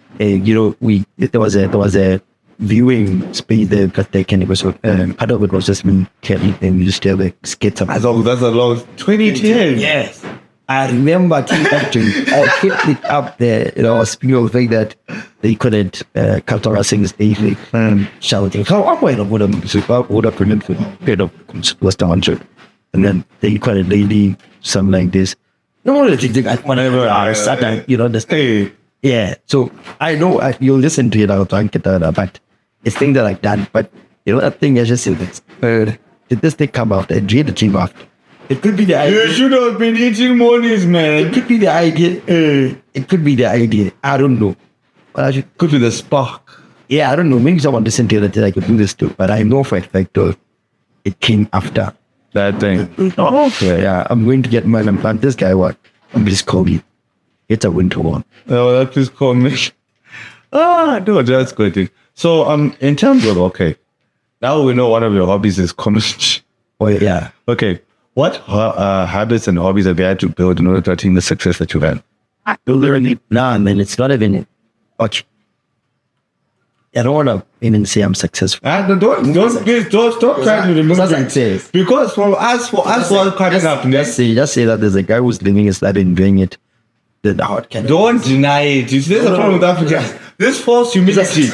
was a viewing space there because they can. It was part of it was just me carrying and we just have a skits. That's a long 2010. Yes, I remember actually. I kept it up there. Speaking of the fact that they couldn't culture us things easily shouting. How am I not would have pronounced it was down to, and then they couldn't lady something like this. No, whenever I sat down, the yeah, so I know you'll listen to it. I'll try and get that, but it's things that I've done. But that thing I just said this. Did this thing come out? And dream the dream after. It could be the idea. You should have been eating monies, man. It could be the idea. It could be the idea. I don't know. But could be the spark. Yeah, I don't know. Maybe someone listened to it that I could do this too. But I know for a fact it came after that thing. Okay. Yeah, I'm going to get mine and plant this guy. What? I'm just calling. It's a winter one. Oh, that is comic. No, that's good. So, in terms of now we know one of your hobbies is comedy. Oh yeah. Okay, what habits and hobbies have you had to build in order to attain the success that you've had? Nah, man, it's not even. Watch. I don't want to even say I'm successful. Don't stop trying to remove success. Because for us, coming up, just say that there's a guy who's living his life and doing it. Don't deny it. You see, there's a problem with Africa. This false humility.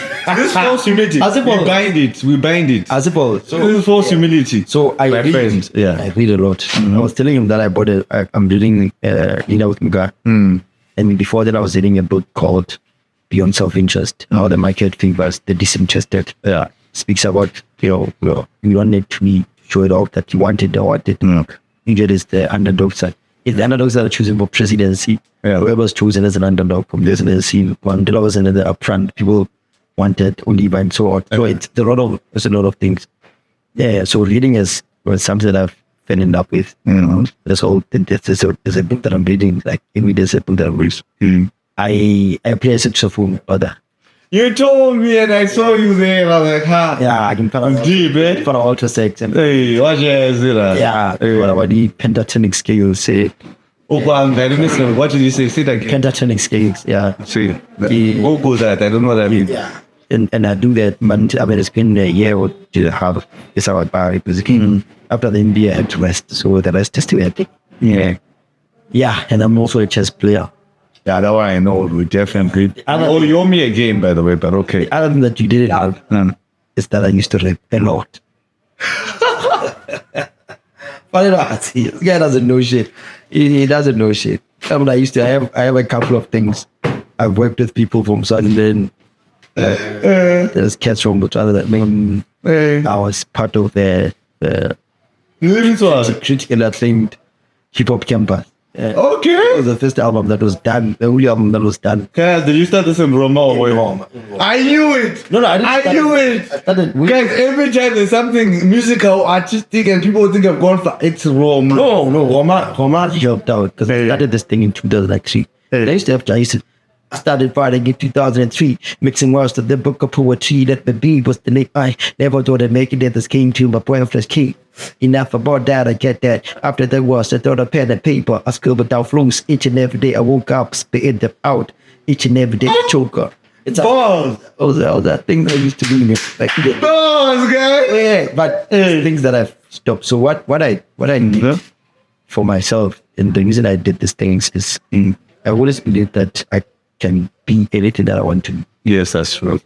We bind it. As if all. So this is false humility. So I read a lot. I was telling him that I bought I'm reading Leader with Mga. And before that I was reading a book called Beyond Self-Interest, how the market favors the disinterested. Speaks about, you don't need to be showed off that you wanted or wanted. Usually it's the underdog side. It's the underdogs that are choosing for presidency. Whoever's chosen as an underdog from this presidency, one was another upfront. People wanted Oliva and so on. So it's a lot of things. Yeah. So reading was something that I've fell in love with. There's a book that I'm reading, like every day, a book that I'm reading. I play a saxophone, brother. You told me and I saw you there. I was like, yeah, I can put on deep, eh? For ultra sex. And, hey, what is it? Yeah, what the pentatonic scales say. What did you say? Say that again. Pentatonic scales, yeah. See, what goes that? I don't know what that means. Yeah. And I do that, but I mean, it's been a year or two and a half. It's how I buy it. Because after the NBA, I had to rest. So the rest is to it. Yeah. Yeah, and I'm also a chess player. Yeah, that one I know. We definitely. You owe me a game, by the way, but okay. Other than that, you did it out. Is that I used to rap a lot. But this guy doesn't know shit. He doesn't know shit. I mean, I have a couple of things. I've worked with people from Sunderland. There's cats from Botswana that I was part of the critical acclaimed Hip Hop Campus. It Okay. was the first album that was done, the only album that was done. Guys, did you start this in Roma or way home? I knew it. No, I didn't. I knew it. I started with, Guys, every time there's something musical, artistic, and people think I've gone for it's Roma. no, Roma helped out because I started this thing in 2003. I used to have I started writing in 2003, mixing words to the book of poetry that the beat was the name. I never thought I'd make it at this came to my breathless key. Enough about that, I get that. After the words, I thought a pen and paper. I scribbled down flows each and every day. I woke up, spitting them out each and every day. Choker. It's Balls. all that things I used to do. Like, Balls, guys. yeah, but things that I've stopped. So what I did for myself, and the reason I did these things is I always believe that I can be anything that I want to be. Yes, that's true.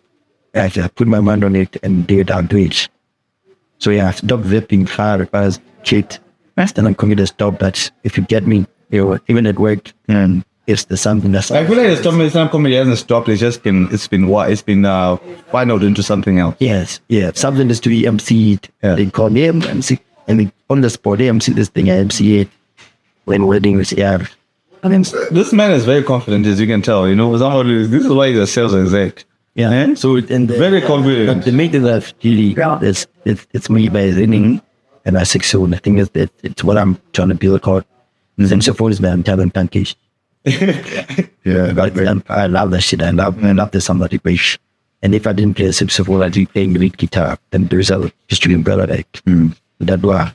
I put my mind on it and do it down to it. So yeah, I've stopped vaping hard as kid. And I'm going to stop that. If you get me, even at work, and if there's something that's I feel like some comedy hasn't stopped. It's been funneled into something else. yes, something that's to be MC'd. Yeah. They call me MC, and they, on the spot they MC this thing. I MC it when weddings. Yeah, I mean, This man is very confident, as you can tell. This is why he's a sales exec. yeah. So and Very confident. The main thing that really is it's me by winning, and I think so. And I think it's what I'm trying to build called. Saxophone is my talent package. Yeah, I love that shit. I love the sound of the bass. And if I didn't play saxophone, I'd be playing lead guitar. Then there's a history umbrella like that. Why?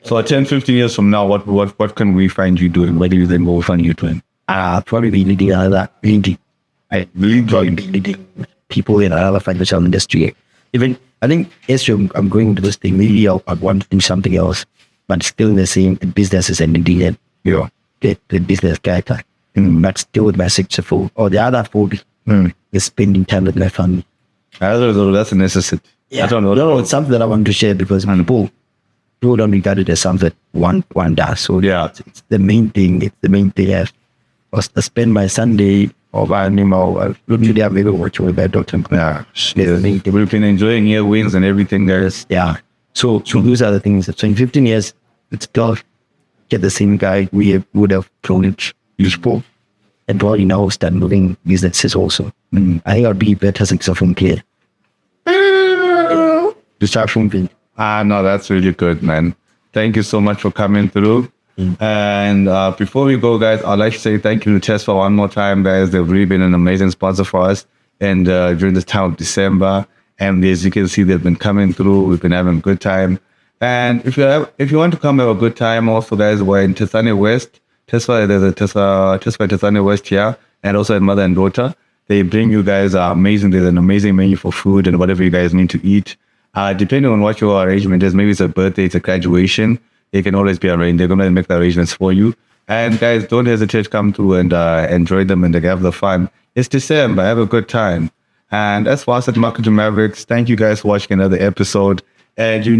So 10, 15 years from now, what can we find you doing? What do you think we'll find you doing? Probably be leading another leading. Probably be leading people in another financial industry. Even I think as I'm going into this thing, maybe I want to do something else, but still in the same business as leading it. The business character. But still with my saxophone. Or the other 40 is spending time with my family. That's a necessity. Yeah. I don't know. No, it's something that I want to share because people don't regard it as something one does. So Yeah. it's the main thing. It's the main thing. I spend my Sunday or by animal. Usually I maybe watching with my daughter. Yeah. It's the main thing. We've been enjoying your wins and everything, guys. Yeah. So those are the things. So in 15 years, it's still get the same guy we would have knowledge useful. And probably now start moving businesses also. I think I'll be better saxophone player. To start from thing. No, that's really good, man. Thank you so much for coming through. And before we go, guys, I'd like to say thank you to Tesla one more time, guys. They've really been an amazing sponsor for us. And during this time of December, and as you can see, they've been coming through. We've been having a good time. And if you want to come have a good time, also, guys, we're in Tesane West. Tesla, there's a Tesla Tesane West here, and also in Mother and Daughter. They bring you guys amazing. There's an amazing menu for food and whatever you guys need to eat. Depending on what your arrangement is, maybe it's a birthday, it's a graduation, it can always be arranged. They're gonna make the arrangements for you. And guys, don't hesitate to come through and enjoy them and have the fun. It's December, have a good time. And as far as at Marketing Mavericks, thank you guys for watching another episode. And you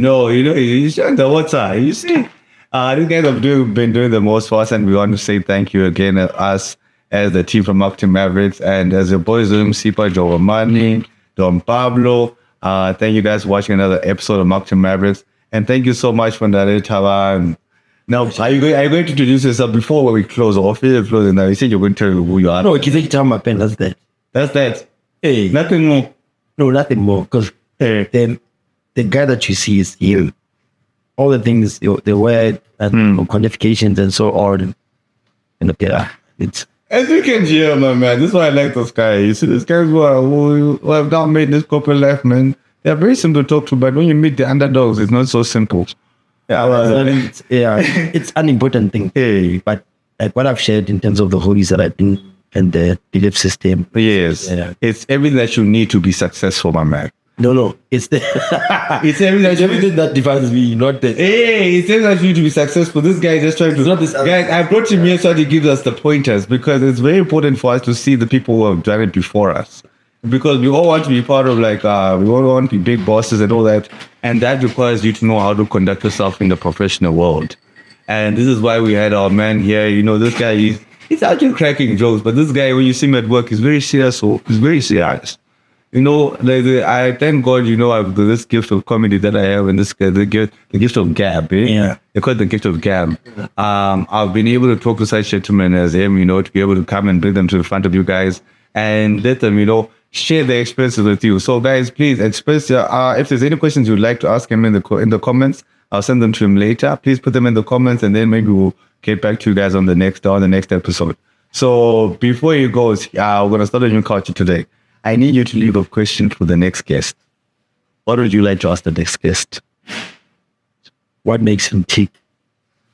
showing the water. You see, these guys have been doing the most for us, and we want to say thank you again us as the team from Marketing Mavericks and as your boys Zoom, Sipa, Joe Romani, Don Pablo. Thank you guys for watching another episode of Marketing Mavericks, and thank you so much for that Thabang. Now, are you going to introduce yourself before we close off? You're closing now. You said you're going to tell who you are. No, you think Thabang Mapena, that's that. That's that. Hey. Nothing more. No, nothing more. Because the guy that you see is you. All the things, the word and qualifications and so on. And it's. As you can hear, my man, this is why I like those guys. You see, these guys who have now made this corporate life, man. They're very simple to talk to, but when you meet the underdogs, it's not so simple. It's an important thing. Hey, but like what I've shared in terms of the hobbies that I've been and the belief system. Yes, it's everything that you need to be successful, my man. No, it's the it's everything that defines me, not the. Hey, it's everything that you need to be successful. This guy is just trying to. Not this guys, I brought him here so that he gives us the pointers because it's very important for us to see the people who have done it before us. Because we all want to be part of we all want to be big bosses and all that, and that requires you to know how to conduct yourself in the professional world. And this is why we had our man here. This guy he's actually cracking jokes, but this guy, when you see him at work, he's very serious. So he's very serious. I thank God, I've got this gift of comedy that I have, and the gift of gab. Yeah. They call it the gift of gab. I've been able to talk to such gentlemen as him, to be able to come and bring them to the front of you guys and let them, share their experiences with you. So, guys, please express if there's any questions you'd like to ask him in the comments, I'll send them to him later. Please put them in the comments, and then maybe we'll get back to you guys on the next episode. So before he goes, we're gonna start a new culture today. I need you to leave a question for the next guest. What would you like to ask the next guest? What makes him tick?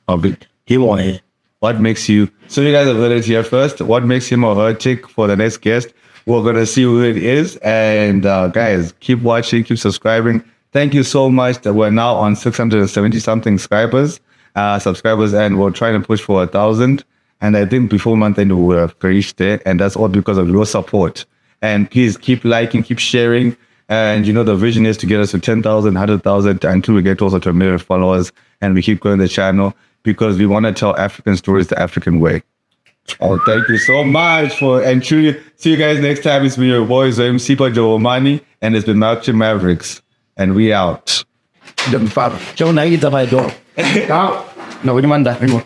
Him or her? What makes you? So you guys have heard it here first. What makes him or her tick for the next guest? We're gonna see who it is. And guys, keep watching, keep subscribing. Thank you so much. That we're now on 670 something subscribers, and we're trying to push for 1,000. And I think before month end we will have reached there, and that's all because of your support. And please keep liking, keep sharing. And the vision is to get us to 10,000, 100,000 until we get also to 1 million followers, and we keep growing the channel because we want to tell African stories the African way. Oh, thank you so much and truly see you guys next time. It's been your boy Zoe Msipa Jowomani, and it's been Marketing Mavericks, and we out. Joe, now you don't know. No, we demand that.